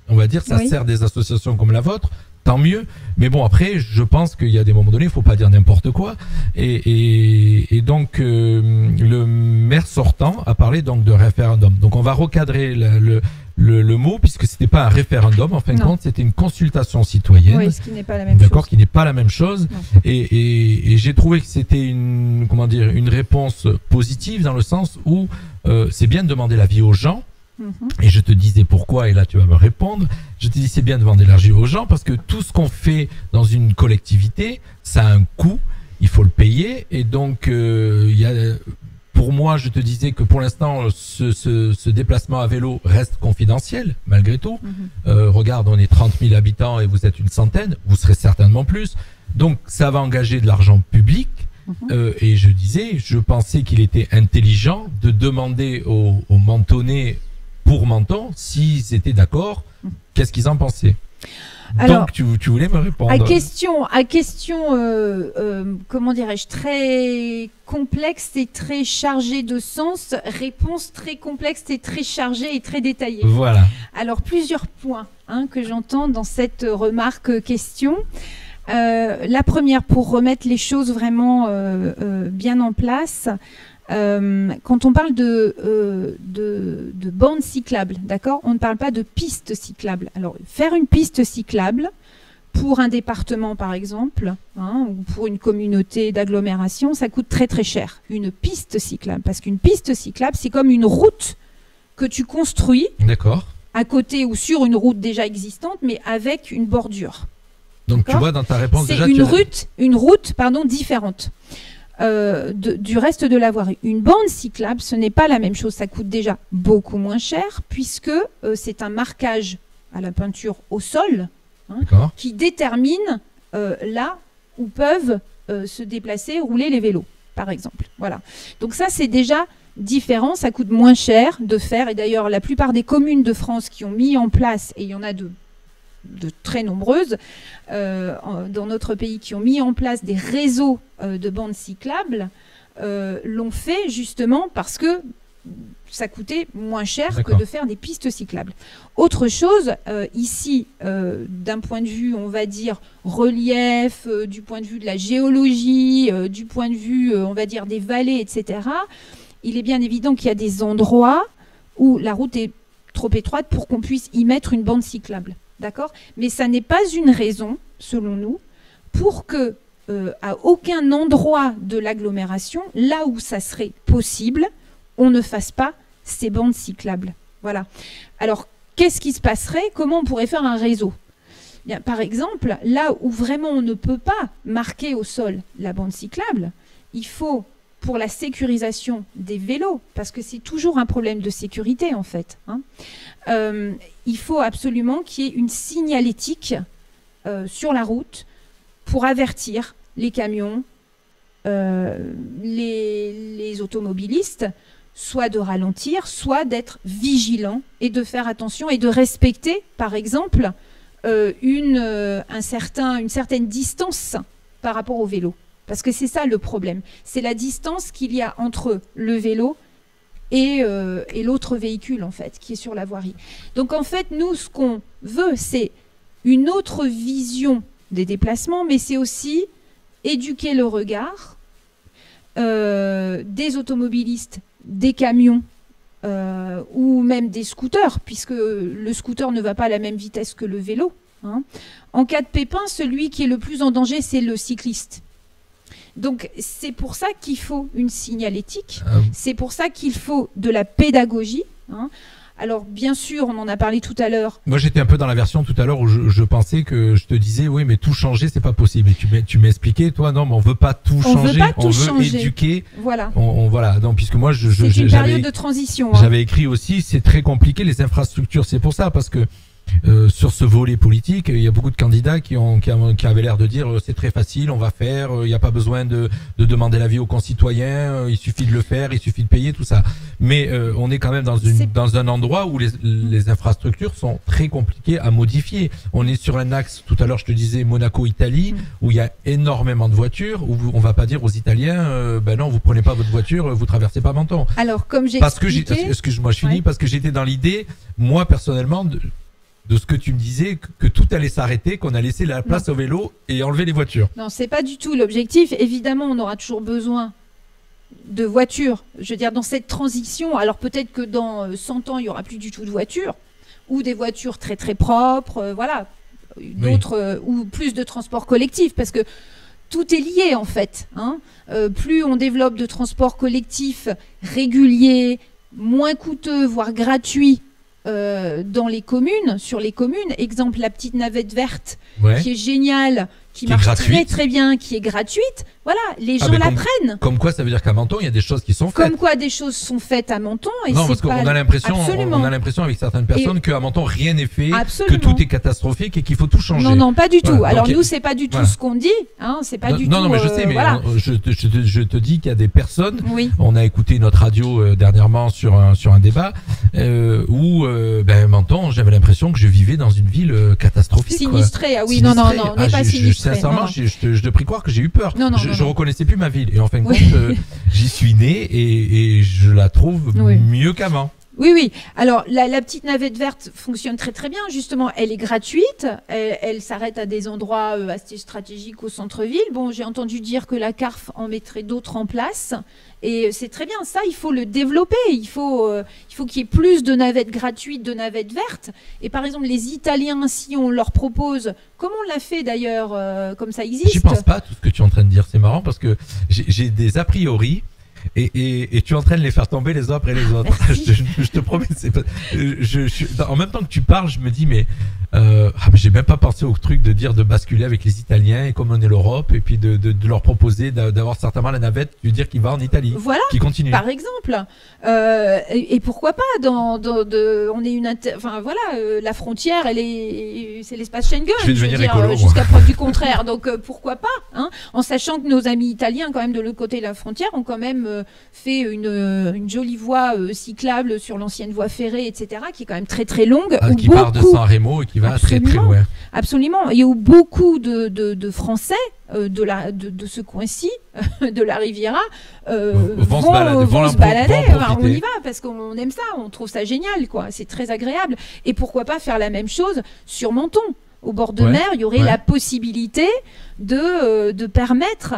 on va dire, ça sert des associations comme la vôtre. Tant mieux, mais bon après je pense qu'il y a des moments donnés il faut pas dire n'importe quoi et donc le maire sortant a parlé donc de référendum. Donc on va recadrer le mot puisque c'était pas un référendum en fin de compte, c'était une consultation citoyenne. Oui, ce qui n'est pas la même chose. D'accord, qui n'est pas la même chose. Et j'ai trouvé que c'était une réponse positive dans le sens où c'est bien de demander l'avis aux gens. Et je te disais pourquoi, et là tu vas me répondre. Je te dis c'est bien de demander l'avis aux gens parce que tout ce qu'on fait dans une collectivité, ça a un coût, il faut le payer. Et donc pour moi, je te disais que pour l'instant, ce déplacement à vélo reste confidentiel, malgré tout. Regarde, on est 30 000 habitants et vous êtes une centaine, vous serez certainement plus. Donc ça va engager de l'argent public. Et je pensais qu'il était intelligent de demander aux Mentonnais pour Menton s'ils étaient d'accord, qu'est-ce qu'ils en pensaient. Alors, donc tu voulais me répondre. À question comment dirais-je, très complexe et très chargée de sens, réponse très complexe et très chargée et très détaillée. Voilà. Alors plusieurs points que j'entends dans cette remarque question. La première, pour remettre les choses vraiment bien en place, quand on parle de bandes cyclables, d'accord, on ne parle pas de pistes cyclables. Alors, faire une piste cyclable pour un département, par exemple, ou pour une communauté d'agglomération, ça coûte très très cher. Une piste cyclable, parce qu'une piste cyclable, c'est comme une route que tu construis, d'accord, à côté ou sur une route déjà existante, mais avec une bordure. Donc tu vois dans ta réponse c'est déjà une route différente du reste de la voirie. Une bande cyclable, ce n'est pas la même chose. Ça coûte déjà beaucoup moins cher puisque c'est un marquage à la peinture au sol qui détermine là où peuvent se déplacer, rouler les vélos, par exemple. Voilà. Donc ça, c'est déjà différent. Ça coûte moins cher de faire. Et d'ailleurs, la plupart des communes de France qui ont mis en place, et il y en a de très nombreuses dans notre pays qui ont mis en place des réseaux de bandes cyclables l'ont fait justement parce que ça coûtait moins cher que de faire des pistes cyclables. Autre chose, ici, d'un point de vue, on va dire, relief, du point de vue de la géologie, du point de vue, on va dire, des vallées, etc., il est bien évident qu'il y a des endroits où la route est trop étroite pour qu'on puisse y mettre une bande cyclable. D'accord ? Mais ça n'est pas une raison, selon nous, pour que à aucun endroit de l'agglomération, là où ça serait possible, on ne fasse pas ces bandes cyclables. Voilà. Alors, qu'est-ce qui se passerait ? Comment on pourrait faire un réseau ? Bien, par exemple, là où vraiment on ne peut pas marquer au sol la bande cyclable, il faut, pour la sécurisation des vélos, parce que c'est toujours un problème de sécurité en fait, il faut absolument qu'il y ait une signalétique sur la route pour avertir les camions, les automobilistes, soit de ralentir, soit d'être vigilants et de faire attention et de respecter, par exemple, une certaine distance par rapport au vélo. Parce que c'est ça le problème. C'est la distance qu'il y a entre le vélo et l'autre véhicule, en fait, qui est sur la voirie. Donc, en fait, nous, ce qu'on veut, c'est une autre vision des déplacements, mais c'est aussi éduquer le regard des automobilistes, des camions ou même des scooters, puisque le scooter ne va pas à la même vitesse que le vélo. En cas de pépin, celui qui est le plus en danger, c'est le cycliste. Donc, c'est pour ça qu'il faut une signalétique, c'est pour ça qu'il faut de la pédagogie. Alors, bien sûr, on en a parlé tout à l'heure. Moi, j'étais un peu dans la version tout à l'heure où je pensais que je te disais, oui, mais tout changer, c'est pas possible. Et tu m'expliquais, toi, non, mais on veut pas tout changer, on veut éduquer. Voilà. Voilà. Donc, puisque moi, c'est une période de transition. J'avais écrit aussi, c'est très compliqué, les infrastructures. C'est pour ça, parce que sur ce volet politique, il y a beaucoup de candidats qui avaient l'air de dire c'est très facile, on va faire, il n'y a pas besoin de demander l'avis aux concitoyens, il suffit de le faire, il suffit de payer, tout ça. Mais on est quand même dans un endroit où les infrastructures sont très compliquées à modifier. On est sur un axe, tout à l'heure je te disais Monaco-Italie, où il y a énormément de voitures, où on va pas dire aux Italiens, ben non, vous prenez pas votre voiture, vous traversez pas Menton. Alors, comme j'ai expliqué... Excuse-moi, je finis, parce que j'étais dans l'idée, moi personnellement, de ce que tu me disais, que tout allait s'arrêter, qu'on a laissé la place au vélo et enlever les voitures. Non, c'est pas du tout l'objectif. Évidemment, on aura toujours besoin de voitures. Je veux dire, dans cette transition, alors peut-être que dans 100 ans, il y aura plus du tout de voitures, ou des voitures très très propres, voilà, d'autres, ou plus de transport collectif, parce que tout est lié en fait. Hein. Plus on développe de transport collectif régulier, moins coûteux, voire gratuit, dans les communes, sur les communes. Exemple, la petite navette verte, qui est géniale, qui marche très très bien, qui est gratuite. Voilà, les gens la prennent. Comme quoi, ça veut dire qu'à Menton, il y a des choses qui sont faites. Comme quoi, des choses sont faites à Menton. Et non, parce qu'on a l'impression avec certaines personnes qu'à Menton, rien n'est fait, que tout est catastrophique et qu'il faut tout changer. Non, non, pas du tout. Voilà. Alors nous, c'est pas du tout ce qu'on dit. Hein, c'est pas du tout. Non, mais je sais, mais je te dis qu'il y a des personnes. On a écouté notre radio dernièrement sur un débat où Menton, j'avais l'impression que je vivais dans une ville catastrophique. Sinistrée. Ah oui, non, on n'est pas sinistré. Sincèrement, je te prie croire que j'ai eu peur. Je reconnaissais plus ma ville. Et en fin de compte, j'y suis né et je la trouve mieux qu'avant. Oui, oui. Alors, la petite navette verte fonctionne très très bien. Justement, elle est gratuite. Elle s'arrête à des endroits assez stratégiques au centre-ville. Bon, j'ai entendu dire que la CARF en mettrait d'autres en place. Et c'est très bien. Ça, il faut le développer. Il faut qu'il y ait plus de navettes gratuites, de navettes vertes. Et par exemple, les Italiens, si on leur propose, comme on l'a fait d'ailleurs, comme ça existe. J'y pense pas, tout ce que tu es en train de dire. C'est marrant parce que j'ai des a priori. Et tu es en train de les faire tomber les uns après les autres. je te promets, en même temps que tu parles, je me dis mais j'ai même pas pensé au truc de dire de basculer avec les Italiens et comme on est l'Europe et puis de leur proposer d'avoir certainement la navette, de dire qu'il va en Italie, qui continue. Par exemple, et pourquoi pas on est la frontière, c'est l'espace Schengen. Je vais devenir écolo, jusqu'à preuve du contraire. Donc pourquoi pas, hein, en sachant que nos amis italiens, quand même de l'autre côté de la frontière, ont quand même fait une jolie voie cyclable sur l'ancienne voie ferrée, etc., qui est quand même très très longue. Qui part de San Remo et qui va très très loin. Absolument. Et où beaucoup de Français de ce coin-ci, de la Riviera, vont se balader. On y va parce qu'on aime ça, on trouve ça génial, quoi. C'est très agréable. Et pourquoi pas faire la même chose sur Menton? Au bord de mer, il y aurait la possibilité de permettre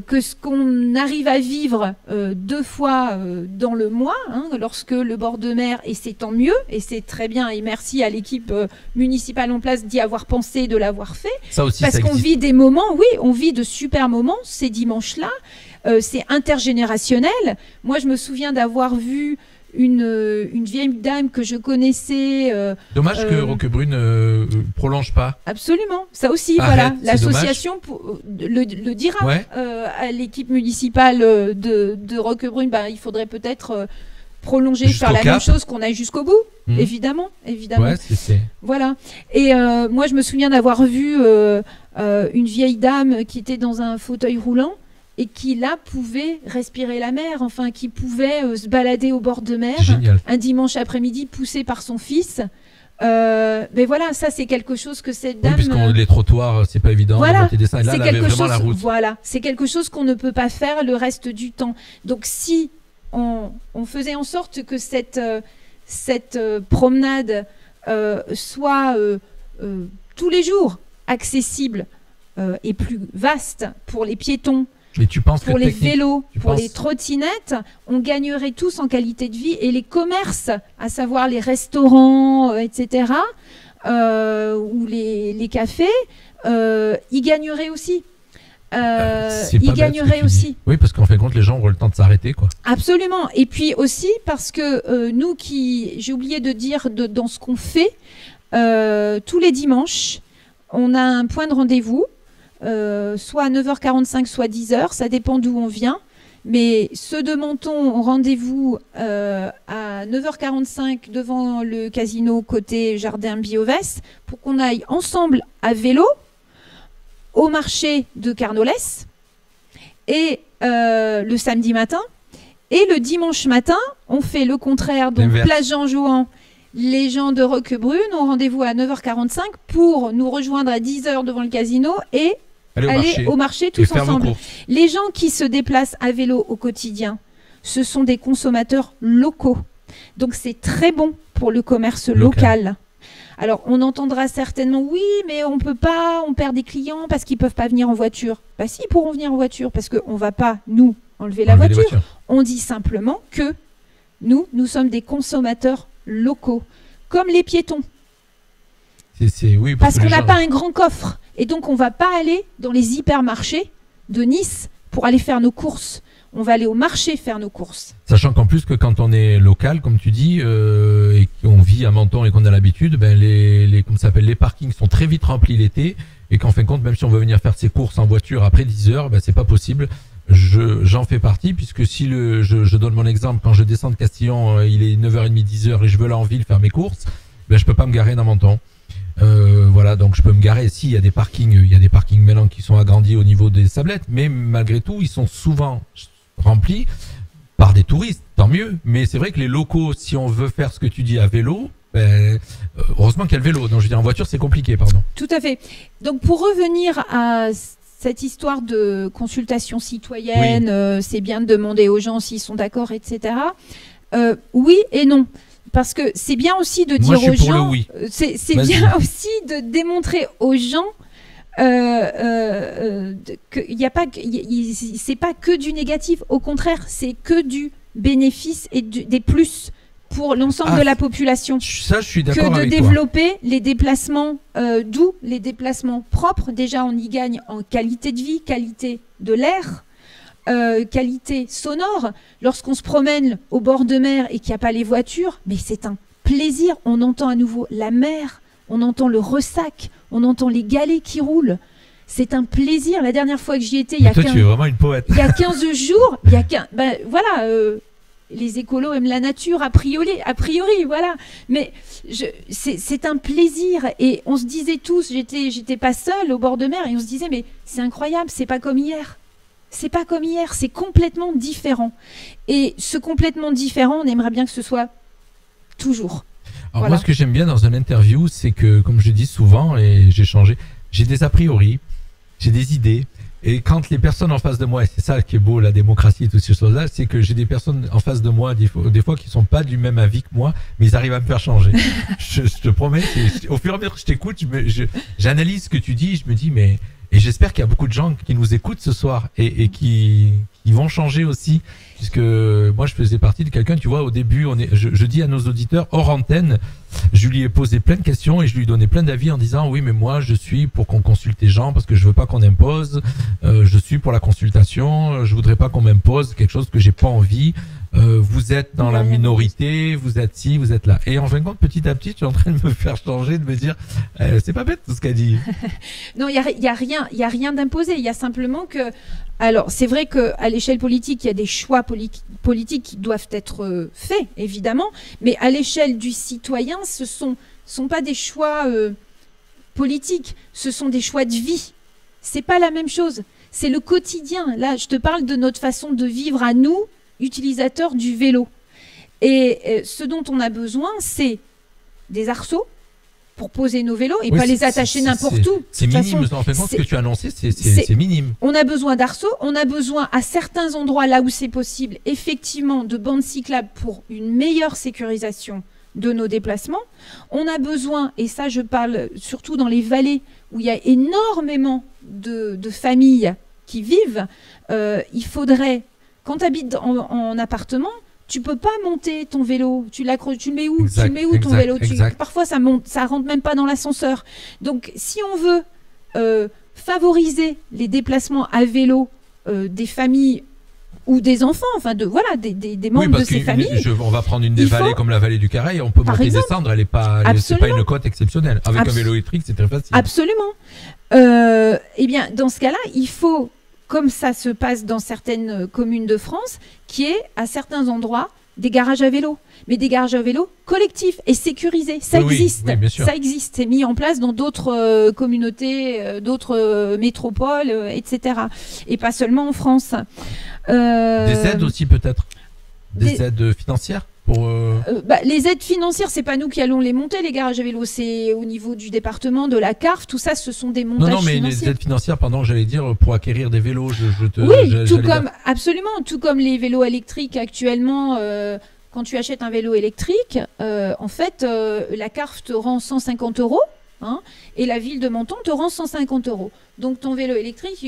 que ce qu'on arrive à vivre 2 fois dans le mois, hein, lorsque le bord de mer, et c'est tant mieux, et c'est très bien, et merci à l'équipe municipale en place d'y avoir pensé, de l'avoir fait. Ça aussi, parce qu'on vit des moments, on vit de super moments ces dimanches-là. C'est intergénérationnel. Moi, je me souviens d'avoir vu une vieille dame que je connaissais. Dommage que Roquebrune prolonge pas. Absolument, ça aussi, voilà. L'association le dira à l'équipe municipale de Roquebrune. Il faudrait peut-être prolonger, faire la même chose, qu'on aille jusqu'au bout. Évidemment. Ouais, c'est... Voilà. Et moi, je me souviens d'avoir vu une vieille dame qui était dans un fauteuil roulant et qui, là, pouvait respirer la mer, enfin, qui pouvait se balader au bord de mer. Génial. Un dimanche après-midi, poussée par son fils. Mais voilà, ça, c'est quelque chose que cette dame... Oui, puisque les trottoirs, c'est pas évident. Voilà, et là, elle avait vraiment la route. Voilà, c'est quelque chose qu'on ne peut pas faire le reste du temps. Donc, si on faisait en sorte que cette promenade soit tous les jours accessible et plus vaste pour les piétons, mais tu penses pour les vélos, pour les trottinettes, on gagnerait tous en qualité de vie, et les commerces, à savoir les restaurants, etc., ou les cafés, y gagneraient aussi. Ils gagneraient aussi. Oui, parce qu'en fin de compte, les gens auront le temps de s'arrêter, quoi. Absolument. Et puis aussi parce que nous j'ai oublié de dire dans ce qu'on fait, tous les dimanches, on a un point de rendez-vous, soit à 9h45, soit 10h, ça dépend d'où on vient. Mais ceux de Menton ont rendez-vous à 9h45 devant le casino côté Jardin Biovès pour qu'on aille ensemble à vélo au marché de Carnolès et le samedi matin. Et le dimanche matin, on fait le contraire. Donc, place Jean-Jouan, les gens de Roquebrune ont rendez-vous à 9h45 pour nous rejoindre à 10h devant le casino et aller au marché tous ensemble. Les gens qui se déplacent à vélo au quotidien, ce sont des consommateurs locaux. Donc, c'est très bon pour le commerce local. Alors, on entendra certainement, oui, mais on peut pas, on perd des clients parce qu'ils peuvent pas venir en voiture. Bah si, ils pourront venir en voiture parce qu'on va pas, nous, enlever la voiture. On dit simplement que nous sommes des consommateurs locaux, comme les piétons. Oui, parce qu'on n'a pas un grand coffre. Et donc, on ne va pas aller dans les hypermarchés de Nice pour aller faire nos courses. On va aller au marché faire nos courses. Sachant qu'en plus que quand on est local, comme tu dis, et qu'on vit à Menton et qu'on a l'habitude, ben les parkings sont très vite remplis l'été. Et qu'en fin de compte, même si on veut venir faire ses courses en voiture après 10h, ben c'est pas possible. J'en fais partie, puisque si je donne mon exemple, quand je descends de Castillon, il est 9h30, 10h et je veux aller en ville faire mes courses, ben je peux pas me garer dans Menton. Voilà, donc je peux me garer. Si, il y a des parkings maintenant qui sont agrandis au niveau des sablettes, mais malgré tout, ils sont souvent remplis par des touristes, tant mieux. Mais c'est vrai que les locaux, si on veut faire ce que tu dis à vélo, ben, heureusement qu'il y a le vélo. Donc je veux dire, en voiture, c'est compliqué, pardon. Tout à fait. Donc pour revenir à cette histoire de consultation citoyenne, oui. C'est bien de demander aux gens s'ils sont d'accord, etc. Oui et non. Parce que c'est bien aussi de dire aux gens, oui. C'est bien aussi de démontrer aux gens qu'il n'y a pas, c'est pas que du négatif. Au contraire, c'est que du bénéfice et des plus pour l'ensemble de la population. Ça, je suis d'accord avec toi. Que de développer les déplacements doux, les déplacements propres. Déjà, on y gagne en qualité de vie, qualité de l'air. Qualité sonore, lorsqu'on se promène au bord de mer et qu'il n'y a pas les voitures, mais c'est un plaisir. On entend à nouveau la mer, on entend le ressac, on entend les galets qui roulent. C'est un plaisir. La dernière fois que j'y étais, il y a 15... tu es vraiment une poète. Il y a 15 jours, les écolos aiment la nature a priori, voilà. Mais c'est un plaisir et on se disait tous, j'étais pas seule au bord de mer et on se disait mais c'est incroyable, c'est pas comme hier. C'est pas comme hier, c'est complètement différent. Et ce complètement différent, on aimerait bien que ce soit toujours. Alors voilà. Moi, ce que j'aime bien dans une interview, c'est que, comme je dis souvent, et j'ai changé, j'ai des a priori, j'ai des idées. Et quand les personnes en face de moi, et c'est ça qui est beau, la démocratie et toutes ces choses-là, c'est que j'ai des personnes en face de moi, des fois qui sont pas du même avis que moi, mais ils arrivent à me faire changer. je te promets, au fur et à mesure que je t'écoute, j'analyse ce que tu dis, je me dis, mais... Et j'espère qu'il y a beaucoup de gens qui nous écoutent ce soir et qui vont changer aussi, puisque moi je faisais partie de quelqu'un, tu vois, au début, je dis à nos auditeurs hors antenne, je lui ai posé plein de questions et je lui ai donné plein d'avis en disant oui mais moi je suis pour qu'on consulte les gens parce que je veux pas qu'on impose, je suis pour la consultation, je voudrais pas qu'on m'impose quelque chose que j'ai pas envie. Vous êtes dans la minorité, vous êtes ci, vous êtes là. Et en fin de compte, petit à petit, tu es en train de me faire changer, de me dire, c'est pas bête tout ce qu'elle dit. Non, il y a rien d'imposé. Il y a simplement que, alors c'est vrai que à l'échelle politique, il y a des choix politiques qui doivent être faits, évidemment. Mais à l'échelle du citoyen, ce sont pas des choix politiques, ce sont des choix de vie. C'est pas la même chose. C'est le quotidien. Là, je te parle de notre façon de vivre à nous, utilisateurs du vélo. Et ce dont on a besoin, c'est des arceaux pour poser nos vélos et pas les attacher n'importe où. C'est minime, en fait, ce que tu as annoncé, c'est minime. On a besoin d'arceaux, on a besoin à certains endroits, là où c'est possible, effectivement, de bandes cyclables pour une meilleure sécurisation de nos déplacements. On a besoin, et ça je parle surtout dans les vallées, où il y a énormément de familles qui vivent, il faudrait... Quand tu habites en appartement, tu peux pas monter ton vélo. Tu le mets où? Tu le mets où ton vélo? Parfois, ça rentre même pas dans l'ascenseur. Donc, si on veut favoriser les déplacements à vélo des familles ou des enfants, enfin des membres de ces familles. On va prendre une des vallées comme la vallée du Carré, on peut monter et descendre. C'est pas une côte exceptionnelle. Avec un vélo électrique, c'est très facile. Absolument. Eh bien, dans ce cas-là, il faut comme ça se passe dans certaines communes de France, qui est à certains endroits des garages à vélo, mais des garages à vélo collectifs et sécurisés. Ça existe. Oui, bien sûr. Ça existe. C'est mis en place dans d'autres communautés, d'autres métropoles, etc. Et pas seulement en France. Des aides aussi peut-être. Des aides financières pour. Les aides financières, c'est pas nous qui allons les monter, les garages à vélo, c'est au niveau du département, de la CARF, tout ça, ce sont des montages non, mais financiers. les aides financières, pardon, j'allais dire pour acquérir des vélos. Absolument, tout comme les vélos électriques actuellement. Quand tu achètes un vélo électrique, en fait, la CARF te rend 150 €. Et la ville de Menton te rend 150 €. Donc ton vélo électrique,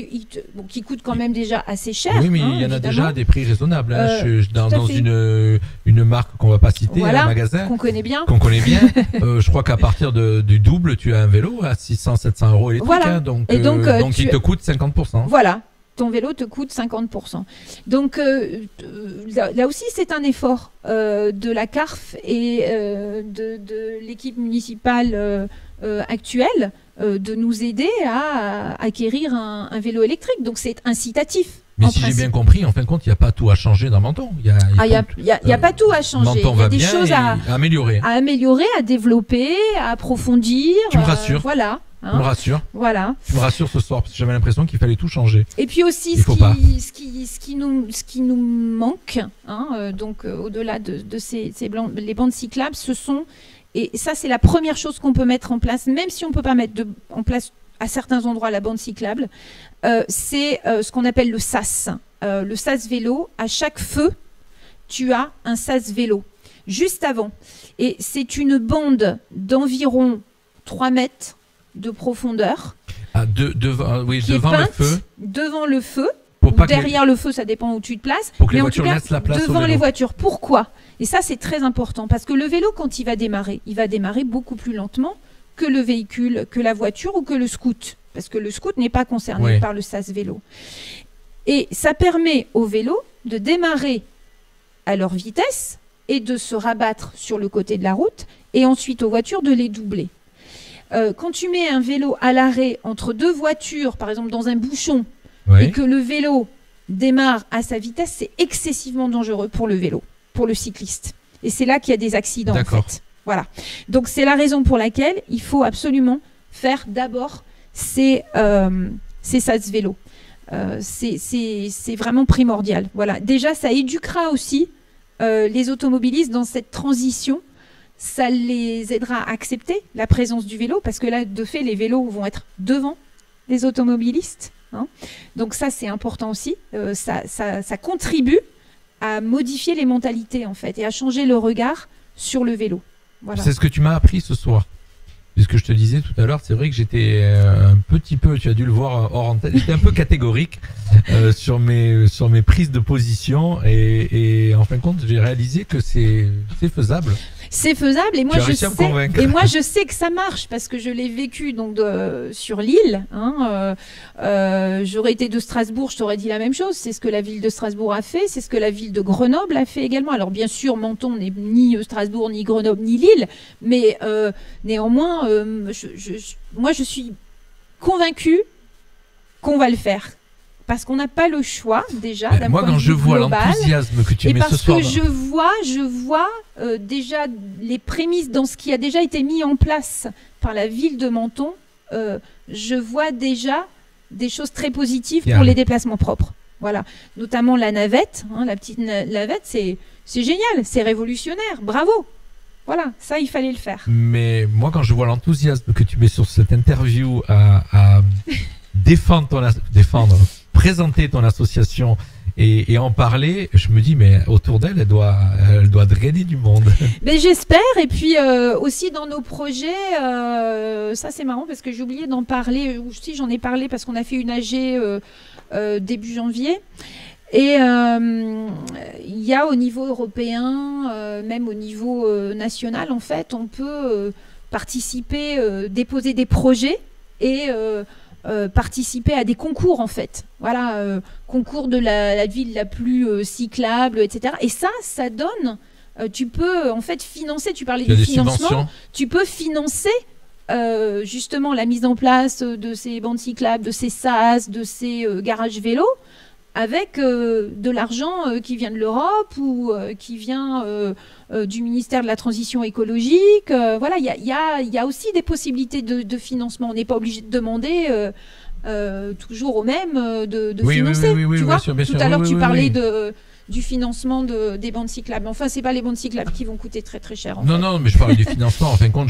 qui coûte quand même déjà assez cher. Oui, mais il y en a évidemment. déjà à des prix raisonnables. Dans une marque qu'on va pas citer, un magasin qu'on connaît bien. Je crois qu'à partir du double, tu as un vélo à 600-700 € électrique. Voilà. Donc il te coûte 50%. Voilà. Ton vélo te coûte 50%. Donc là aussi, c'est un effort de la CARF et de l'équipe municipale actuelle de nous aider à acquérir un vélo électrique. Donc c'est incitatif. Mais si j'ai bien compris, en fin de compte, il n'y a pas tout à changer dans Menton. Il n'y a pas tout à changer. Menton il y a des bien choses à améliorer. À développer, à approfondir. Tu me rassures. Voilà. Tu me rassures. Voilà. Tu me rassures ce soir parce que j'avais l'impression qu'il fallait tout changer. Et puis aussi, ce qui nous manque, donc au-delà de les bandes cyclables, et ça c'est la première chose qu'on peut mettre en place, même si on ne peut pas mettre en place à certains endroits la bande cyclable, c'est ce qu'on appelle le SAS. Le SAS vélo, à chaque feu, tu as un SAS vélo, juste avant. Et c'est une bande d'environ 3 mètres de profondeur. Devant le feu. Devant le feu. Ou derrière le feu, ça dépend où tu te places. Pour que les voitures laissent la place devant les voitures. Pourquoi ? Et ça, c'est très important. Parce que le vélo, quand il va démarrer beaucoup plus lentement que le véhicule, que la voiture ou que le scoot. Parce que le scoot n'est pas concerné par le SAS vélo. Et ça permet aux vélos de démarrer à leur vitesse et de se rabattre sur le côté de la route. Et ensuite aux voitures de les doubler. Quand tu mets un vélo à l'arrêt entre deux voitures, par exemple dans un bouchon, et que le vélo démarre à sa vitesse, c'est excessivement dangereux pour le vélo, pour le cycliste. Et c'est là qu'il y a des accidents, en fait. Voilà. Donc c'est la raison pour laquelle il faut absolument faire d'abord ces SAS vélo. C'est vraiment primordial. Voilà. Déjà, ça éduquera aussi les automobilistes dans cette transition. Ça les aidera à accepter la présence du vélo, parce que là, de fait, les vélos vont être devant les automobilistes. Donc ça, c'est important aussi. Ça contribue à modifier les mentalités, en fait, et à changer le regard sur le vélo. Voilà. C'est ce que tu m'as appris ce soir. Puisque je te disais tout à l'heure, c'est vrai que j'étais un petit peu, tu as dû le voir hors antenne, j'étais un peu catégorique sur mes prises de position, et en fin de compte, j'ai réalisé que c'est faisable. C'est faisable, et moi je sais que ça marche, parce que je l'ai vécu donc sur l'île. J'aurais été de Strasbourg, je t'aurais dit la même chose. C'est ce que la ville de Strasbourg a fait, c'est ce que la ville de Grenoble a fait également. Alors bien sûr, Menton n'est ni Strasbourg, ni Grenoble, ni Lille, mais néanmoins, moi je suis convaincue qu'on va le faire. Parce qu'on n'a pas le choix, déjà. Moi, quand je vois l'enthousiasme que tu mets ce soir. Et parce que je vois déjà les prémices dans ce qui a déjà été mis en place par la ville de Menton. Je vois déjà des choses très positives pour les déplacements propres. Voilà. Notamment la navette, la petite navette, c'est génial, c'est révolutionnaire. Bravo. Voilà, ça, il fallait le faire. Mais moi, quand je vois l'enthousiasme que tu mets sur cette interview à présenter ton association et en parler, je me dis, mais autour d'elle, elle doit drainer du monde. Mais j'espère. Et puis aussi dans nos projets, ça c'est marrant parce que j'ai oublié d'en parler, ou si j'en ai parlé parce qu'on a fait une AG début janvier. Et il y a au niveau européen, même au niveau national, en fait, on peut participer, déposer des projets et participer à des concours, en fait. Voilà, concours de la ville la plus cyclable, etc. Et ça donne, tu peux en fait financer, tu parlais du financement, tu peux financer justement la mise en place de ces bandes cyclables, de ces SAS, de ces garages vélos, avec de l'argent qui vient de l'Europe ou qui vient du ministère de la Transition écologique. Voilà, il y a aussi des possibilités de financement. On n'est pas obligé de demander toujours au même de financer. Oui, tu vois, bien sûr, tout à l'heure, tu parlais du financement des bandes cyclables. Enfin, c'est pas les bandes cyclables qui vont coûter très très cher. Non, mais je parlais du financement. En fin de compte,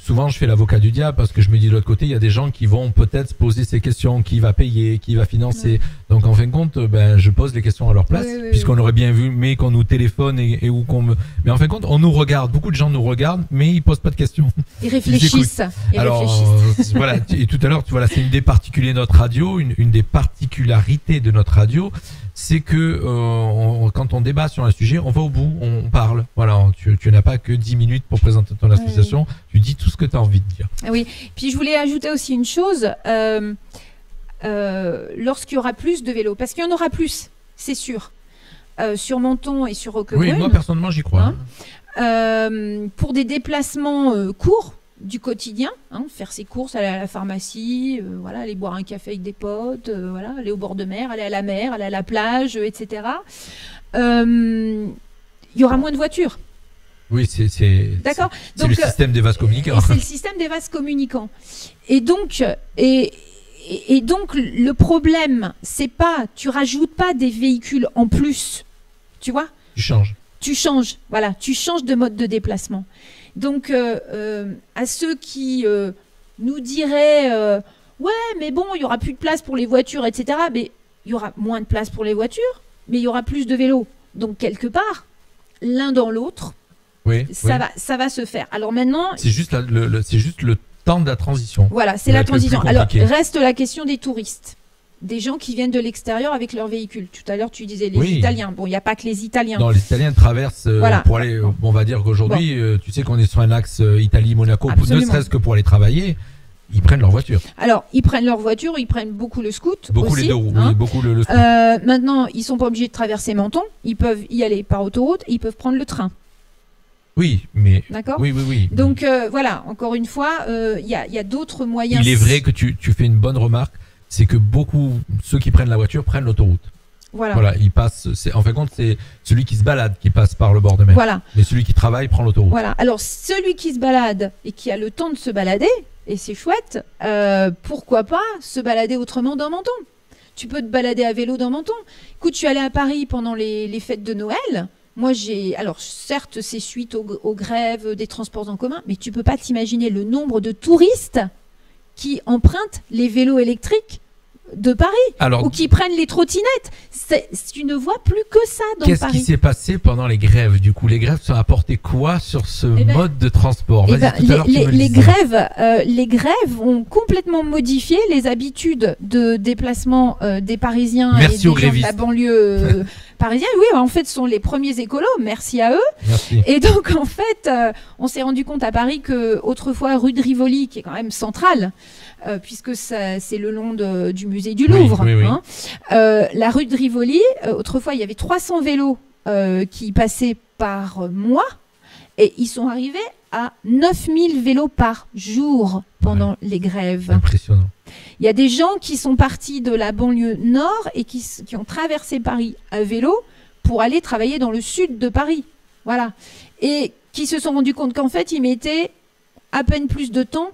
souvent je fais l'avocat du diable parce que je me dis de l'autre côté, il y a des gens qui vont peut-être se poser ces questions, qui va payer, qui va financer. Ouais. Donc en fin de compte, je pose les questions à leur place, puisqu'on aurait bien vu, mais qu'on nous téléphone et où qu'on me. Mais en fin de compte, on nous regarde. Beaucoup de gens nous regardent, mais ils posent pas de questions. Ils réfléchissent. Voilà. Et tout à l'heure, c'est une des particularités de notre radio, une des particularités de notre radio. C'est que quand on débat sur un sujet, on va au bout, on parle. Voilà, tu n'as pas que 10 minutes pour présenter ton association, tu dis tout ce que tu as envie de dire. Oui, puis je voulais ajouter aussi une chose, lorsqu'il y aura plus de vélos, parce qu'il y en aura plus, c'est sûr, sur Menton et sur Roquebrune. Oui, moi personnellement j'y crois. Pour des déplacements courts, du quotidien, faire ses courses, aller à la pharmacie, voilà, aller boire un café avec des potes, voilà, aller au bord de mer, aller à la mer, aller à la plage, etc. Il y aura moins de voitures. Oui, c'est d'accord. C'est le système des vases communicants. C'est le système des vases communicants. Et donc, et donc le problème, c'est pas, tu rajoutes pas des véhicules en plus, tu vois. Tu changes, voilà, tu changes de mode de déplacement. Donc, à ceux qui nous diraient ouais, mais bon, il y aura plus de place pour les voitures, etc. Mais il y aura moins de place pour les voitures, mais il y aura plus de vélos. Donc, quelque part, l'un dans l'autre, ça va se faire. Alors maintenant, c'est juste le temps de la transition. Voilà, c'est la transition. Alors, reste la question des touristes. Des gens qui viennent de l'extérieur avec leur véhicule. Tout à l'heure, tu disais les Italiens. Bon, il n'y a pas que les Italiens. Non, les Italiens traversent pour aller. On va dire qu'aujourd'hui, tu sais qu'on est sur un axe Italie-Monaco, ne serait-ce que pour aller travailler. Ils prennent leur voiture. Alors, ils prennent leur voiture, ils prennent beaucoup le scoot. Beaucoup aussi, les deux roues, beaucoup le scoot. Maintenant, ils ne sont pas obligés de traverser Menton. Ils peuvent y aller par autoroute et ils peuvent prendre le train. Oui, mais. D'accord. Oui. Donc, voilà, encore une fois, il y a d'autres moyens. Il est vrai que tu fais une bonne remarque. C'est que ceux qui prennent la voiture prennent l'autoroute. Voilà, ils passent. En fin de compte, c'est celui qui se balade qui passe par le bord de mer. Voilà. Mais celui qui travaille prend l'autoroute. Voilà. Alors, celui qui se balade et qui a le temps de se balader, et c'est chouette, pourquoi pas se balader autrement dans Menton? Tu peux te balader à vélo dans Menton. Écoute, je suis allée à Paris pendant les fêtes de Noël. Moi, alors certes, c'est suite aux grèves des transports en commun, mais tu peux pas t'imaginer le nombre de touristes qui empruntent les vélos électriques de Paris ou qui prennent les trottinettes. Tu ne vois plus que ça dans Paris. Qu'est-ce qui s'est passé pendant les grèves du coup? Les grèves ont apporté quoi sur ce mode de transport? Les grèves ont complètement modifié les habitudes de déplacement des Parisiens et des gens de la banlieue parisienne. Oui, en fait, ce sont les premiers écolos. Merci à eux. Merci. Et donc, en fait, on s'est rendu compte à Paris que autrefois, rue de Rivoli, qui est quand même centrale, puisque c'est le long du musée du Louvre. La rue de Rivoli, autrefois, il y avait 300 vélos qui passaient par mois et ils sont arrivés à 9000 vélos par jour pendant les grèves. Impressionnant. Il y a des gens qui sont partis de la banlieue nord et qui ont traversé Paris à vélo pour aller travailler dans le sud de Paris. Voilà. Et qui se sont rendus compte qu'en fait, ils mettaient à peine plus de temps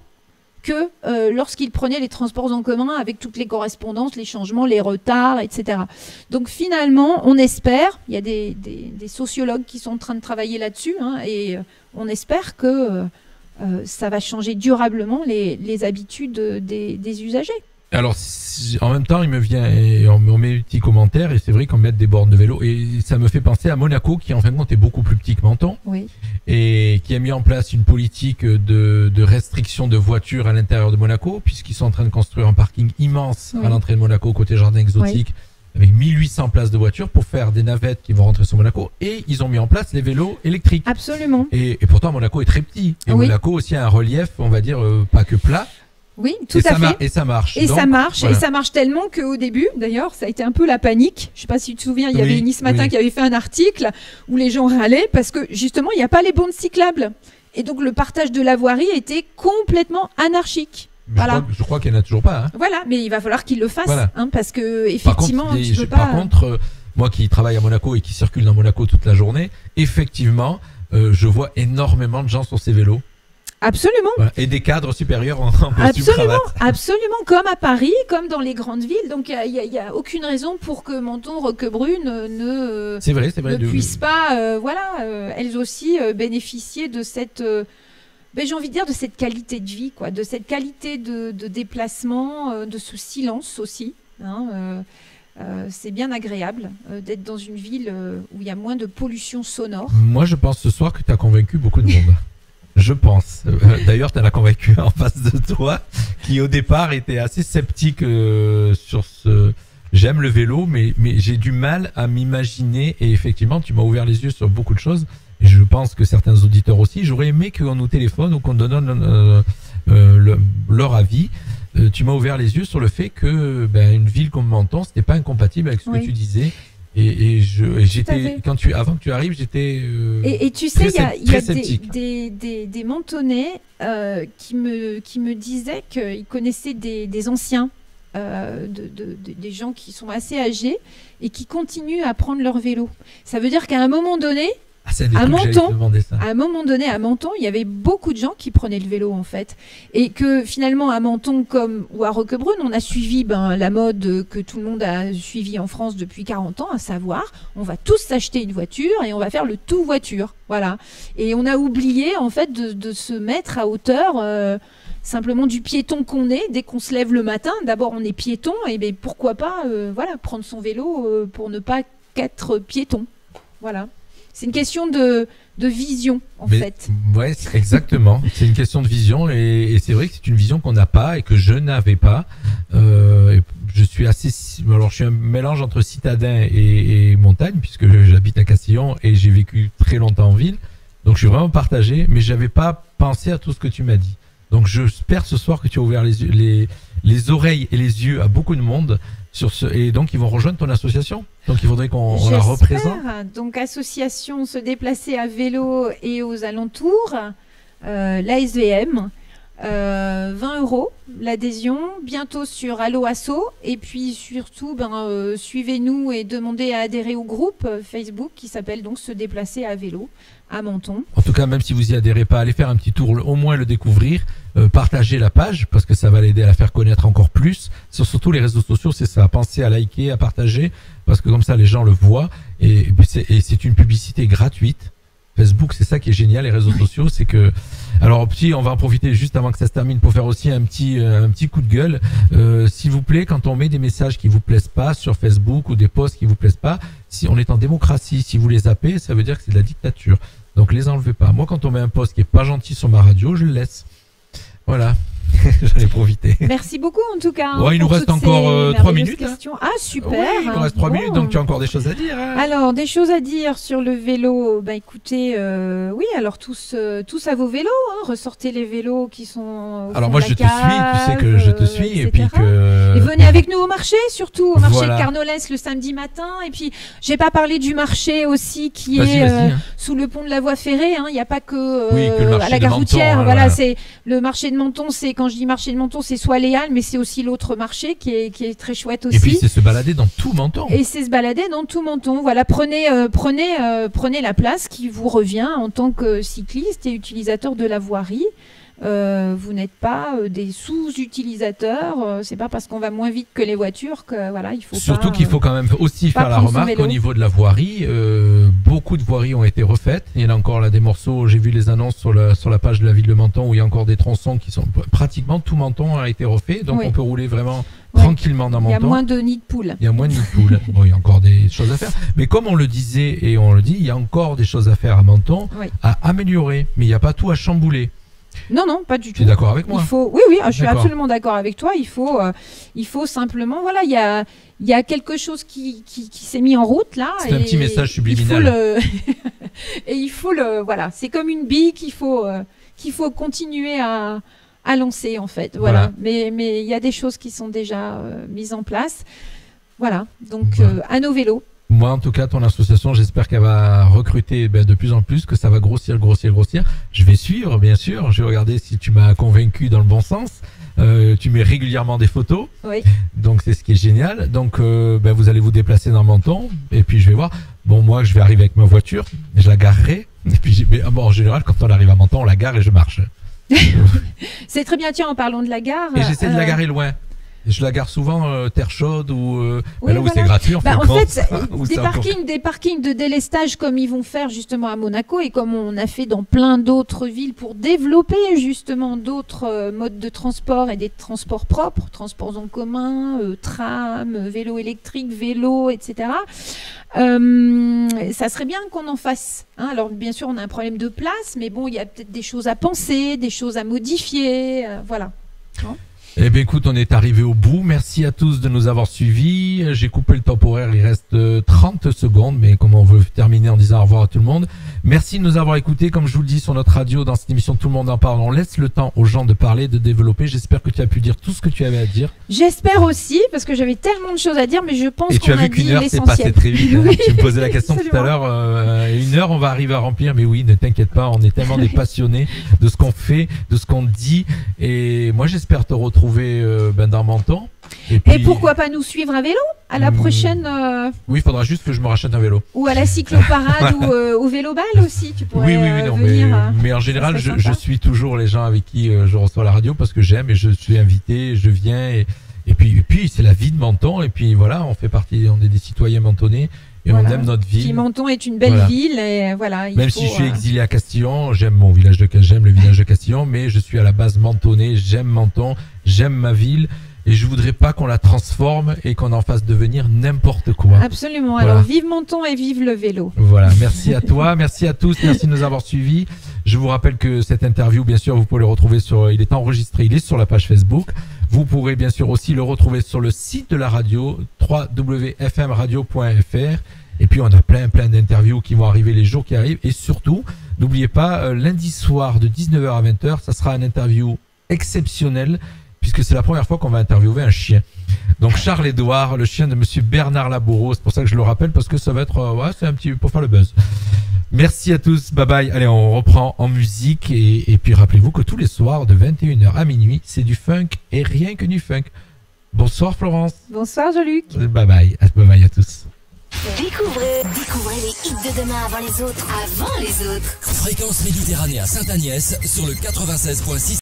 que lorsqu'ils prenaient les transports en commun avec toutes les correspondances, les changements, les retards, etc. Donc finalement, on espère, il y a des sociologues qui sont en train de travailler là-dessus, et on espère que ça va changer durablement les habitudes des usagers. Alors, en même temps, il me vient, et on met un petit commentaire, et c'est vrai qu'on met des bornes de vélo, et ça me fait penser à Monaco, qui en fin de compte est beaucoup plus petit que Menton, et qui a mis en place une politique de restriction de voitures à l'intérieur de Monaco, puisqu'ils sont en train de construire un parking immense à l'entrée de Monaco, côté jardin exotique, avec 1800 places de voitures pour faire des navettes qui vont rentrer sur Monaco, et ils ont mis en place les vélos électriques. Absolument. Et pourtant, Monaco est très petit, et Monaco aussi a un relief, on va dire, pas que plat. Oui, tout à fait. Et ça marche. Et ça marche. Et ça marche tellement qu'au début, d'ailleurs, ça a été un peu la panique. Je ne sais pas si tu te souviens, il y avait Nice Matin qui avait fait un article où les gens râlaient parce que justement, il n'y a pas les bandes cyclables. Et donc le partage de la voirie était complètement anarchique. Mais je crois qu'il n'y en a toujours pas. Hein. Voilà, mais il va falloir qu'il le fasse, Voilà. parce que effectivement, par contre, moi qui travaille à Monaco et qui circule dans Monaco toute la journée, effectivement, je vois énormément de gens sur ces vélos. Absolument. Voilà. Et des cadres supérieurs en costume cravate. Absolument, comme à Paris, comme dans les grandes villes. Donc il y a aucune raison pour que Menton, Roquebrune ne puissent pas, elles aussi bénéficier de cette, j'ai envie de dire, de cette qualité de vie, quoi, de cette qualité de déplacement, de ce silence aussi. Hein, c'est bien agréable d'être dans une ville où il y a moins de pollution sonore. Moi, je pense ce soir que tu as convaincu beaucoup de monde. Je pense. D'ailleurs, tu en as convaincu en face de toi, qui au départ était assez sceptique sur ce... J'aime le vélo, mais j'ai du mal à m'imaginer. Et effectivement, tu m'as ouvert les yeux sur beaucoup de choses. Et je pense que certains auditeurs aussi. J'aurais aimé qu'on nous téléphone ou qu'on donne leur avis. Tu m'as ouvert les yeux sur le fait que une ville comme Menton, c'était pas incompatible avec ce que tu disais. Et j'étais, avant que tu arrives, j'étais et tu sais, il y a des Mentonnais qui me disaient qu'ils connaissaient des anciens, des gens qui sont assez âgés et qui continuent à prendre leur vélo. Ça veut dire qu'à un moment donné, à un moment donné, à Menton, il y avait beaucoup de gens qui prenaient le vélo en fait, et que finalement à Menton ou à Roquebrune, on a suivi la mode que tout le monde a suivi en France depuis 40 ans, à savoir, on va tous s'acheter une voiture et on va faire le tout voiture, voilà. Et on a oublié en fait de se mettre à hauteur simplement du piéton qu'on est dès qu'on se lève le matin. D'abord, on est piéton, et pourquoi pas, prendre son vélo pour ne pas qu'être piéton, voilà. C'est une question de vision, en fait. Ouais, exactement. C'est une question de vision, et c'est vrai que c'est une vision qu'on n'a pas et que je n'avais pas. Je suis un mélange entre citadin et montagne, puisque j'habite à Castillon et j'ai vécu très longtemps en ville. Donc je suis vraiment partagé, mais j'avais pas pensé à tout ce que tu m'as dit. Donc j'espère ce soir que tu as ouvert les oreilles et les yeux à beaucoup de monde sur ce, et donc ils vont rejoindre ton association. Donc il faudrait qu'on la représente. Donc association Se déplacer à vélo et aux alentours, l'ASVM, 20 € l'adhésion, bientôt sur Allo Asso, et puis surtout suivez-nous et demandez à adhérer au groupe Facebook qui s'appelle donc Se déplacer à vélo à Menton. En tout cas, même si vous y adhérez pas, allez faire un petit tour, au moins le découvrir, partagez la page parce que ça va l'aider à la faire connaître encore plus. Sur surtout les réseaux sociaux, c'est ça. Pensez à liker, à partager, parce que comme ça les gens le voient, et c'est une publicité gratuite. Facebook, c'est ça qui est génial, les réseaux sociaux, c'est que... Alors, on va en profiter juste avant que ça se termine pour faire aussi un petit coup de gueule. S'il vous plaît, quand on met des messages qui vous plaisent pas sur Facebook ou des posts qui vous plaisent pas, si on est en démocratie, si vous les zappez, ça veut dire que c'est de la dictature. Donc, les enlevez pas. Moi, quand on met un post qui est pas gentil sur ma radio, je le laisse. Voilà. J'en ai profité. Merci beaucoup en tout cas. Ouais, il nous reste encore 3 minutes. Là. Ah super. Oui, il nous reste 3 minutes, donc tu as encore des choses à dire. Hein. Alors des choses à dire sur le vélo. Écoutez, oui, alors tous à vos vélos, hein, ressortez les vélos qui sont. Alors moi je te suis, tu sais que je te suis et puis que. Et venez avec nous au marché, surtout au marché de Carnolès le samedi matin. Et puis j'ai pas parlé du marché aussi qui est sous le pont de la voie ferrée. Il n'y a pas que, à la gare routière. Voilà, c'est le marché de Menton, c'est quand je dis marché de Menton, c'est soit Léal, mais c'est aussi l'autre marché qui est très chouette aussi. Et puis c'est se balader dans tout Menton. Et c'est se balader dans tout Menton. Voilà, prenez la place qui vous revient en tant que cycliste et utilisateur de la voirie. Vous n'êtes pas des sous-utilisateurs. C'est pas parce qu'on va moins vite que les voitures que voilà, il faut. Surtout qu'il faut quand même aussi faire la remarque au niveau de la voirie. Beaucoup de voiries ont été refaites. Il y en a encore là des morceaux. J'ai vu les annonces sur la page de la ville de Menton où il y a encore des tronçons qui sont pratiquement tout Menton a été refait. Donc on peut rouler vraiment tranquillement dans Menton. Il y a moins de nids de poules. Il y a moins de nids de poules. Bon, il y a encore des choses à faire. Mais comme on le disait et on le dit, il y a encore des choses à faire à Menton, à améliorer. Mais il n'y a pas tout à chambouler. Non, pas du tout. Tu es d'accord avec moi? Oui, je suis absolument d'accord avec toi. Il faut simplement, voilà, il y a quelque chose qui s'est mis en route là. C'est un petit message subliminal. Et il faut voilà, c'est comme une bille qu'il faut continuer à lancer en fait. Voilà. Mais il y a des choses qui sont déjà mises en place. Voilà. Donc à nos vélos. moi, en tout cas, ton association, j'espère qu'elle va recruter de plus en plus, que ça va grossir. Je vais suivre, bien sûr. Je vais regarder si tu m'as convaincu dans le bon sens. Tu mets régulièrement des photos. Oui. Donc, c'est ce qui est génial. Donc, vous allez vous déplacer dans Menton. Et puis, je vais voir. Bon, moi, je vais arriver avec ma voiture. Je la garerai. Et puis, en général, quand on arrive à Menton, on la gare et je marche. C'est très bien. Tiens, en parlant de la gare. Et j'essaie de la garer loin. Je la gare souvent Terre Chaude ou oui, là où c'est gratuit. En fait, des parkings de délestage comme ils vont faire justement à Monaco et comme on a fait dans plein d'autres villes pour développer justement d'autres modes de transport et des transports propres, transports en commun, tram, vélo électrique, vélo, etc. Ça serait bien qu'on en fasse. Hein. Alors bien sûr, on a un problème de place, mais bon, il y a peut-être des choses à penser, des choses à modifier, voilà. Hein. Eh bien écoute, on est arrivé au bout. Merci à tous de nous avoir suivis. J'ai coupé le temporaire, il reste 30 secondes, mais comme on veut terminer en disant au revoir à tout le monde. Merci de nous avoir écoutés. Comme je vous le dis sur notre radio, dans cette émission Tout le monde en parle, on laisse le temps aux gens de parler, de développer. J'espère que tu as pu dire tout ce que tu avais à dire. J'espère aussi, parce que j'avais tellement de choses à dire, mais je pense qu'on a dit l'essentiel. Et tu as vu qu'une heure, c'est passé très vite. Oui, tu me posais la question absolument. tout à l'heure. Une heure, on va arriver à remplir. Mais oui, ne t'inquiète pas, on est tellement des passionnés de ce qu'on fait, de ce qu'on dit. Et moi, j'espère te retrouver dans Menton. Et pourquoi pas nous suivre à vélo à la prochaine Oui, il faudra juste que je me rachète un vélo. Ou à la cycloparade ou au vélo-ball aussi, tu pourrais venir. Mais en général, je suis toujours les gens avec qui je reçois la radio parce que j'aime et je suis invité, je viens et puis c'est la vie de Menton et puis voilà, on est des citoyens mentonnais. Et voilà. On aime notre ville. Puis Menton est une belle ville et voilà. Même si je suis exilé à Castillon, j'aime le village de Castillon, mais je suis à la base mentonnais, j'aime Menton, j'aime ma ville. Et je voudrais pas qu'on la transforme et qu'on en fasse devenir n'importe quoi. Absolument. Voilà. Alors vive Menton et vive le vélo. Voilà. Merci à toi, merci à tous, merci de nous avoir suivis. Je vous rappelle que cette interview, bien sûr, vous pouvez le retrouver il est enregistré, il est sur la page Facebook. Vous pourrez bien sûr aussi le retrouver sur le site de la radio, www.fmradio.fr. Et puis on a plein d'interviews qui vont arriver les jours qui arrivent. Et surtout, n'oubliez pas, lundi soir de 19h à 20h, ça sera une interview exceptionnelle puisque c'est la première fois qu'on va interviewer un chien. Donc Charles-Édouard, le chien de monsieur Bernard Laboureau, c'est pour ça que je le rappelle parce que ça va être, c'est un petit pour faire le buzz. Merci à tous, bye bye. Allez, on reprend en musique et puis rappelez-vous que tous les soirs de 21h à minuit, c'est du funk et rien que du funk. Bonsoir Florence. Bonsoir Jean-Luc. Bye bye à tous. Découvrez les hits de demain avant les autres. Fréquence Méditerranée à Sainte-Agnès sur le 96.6.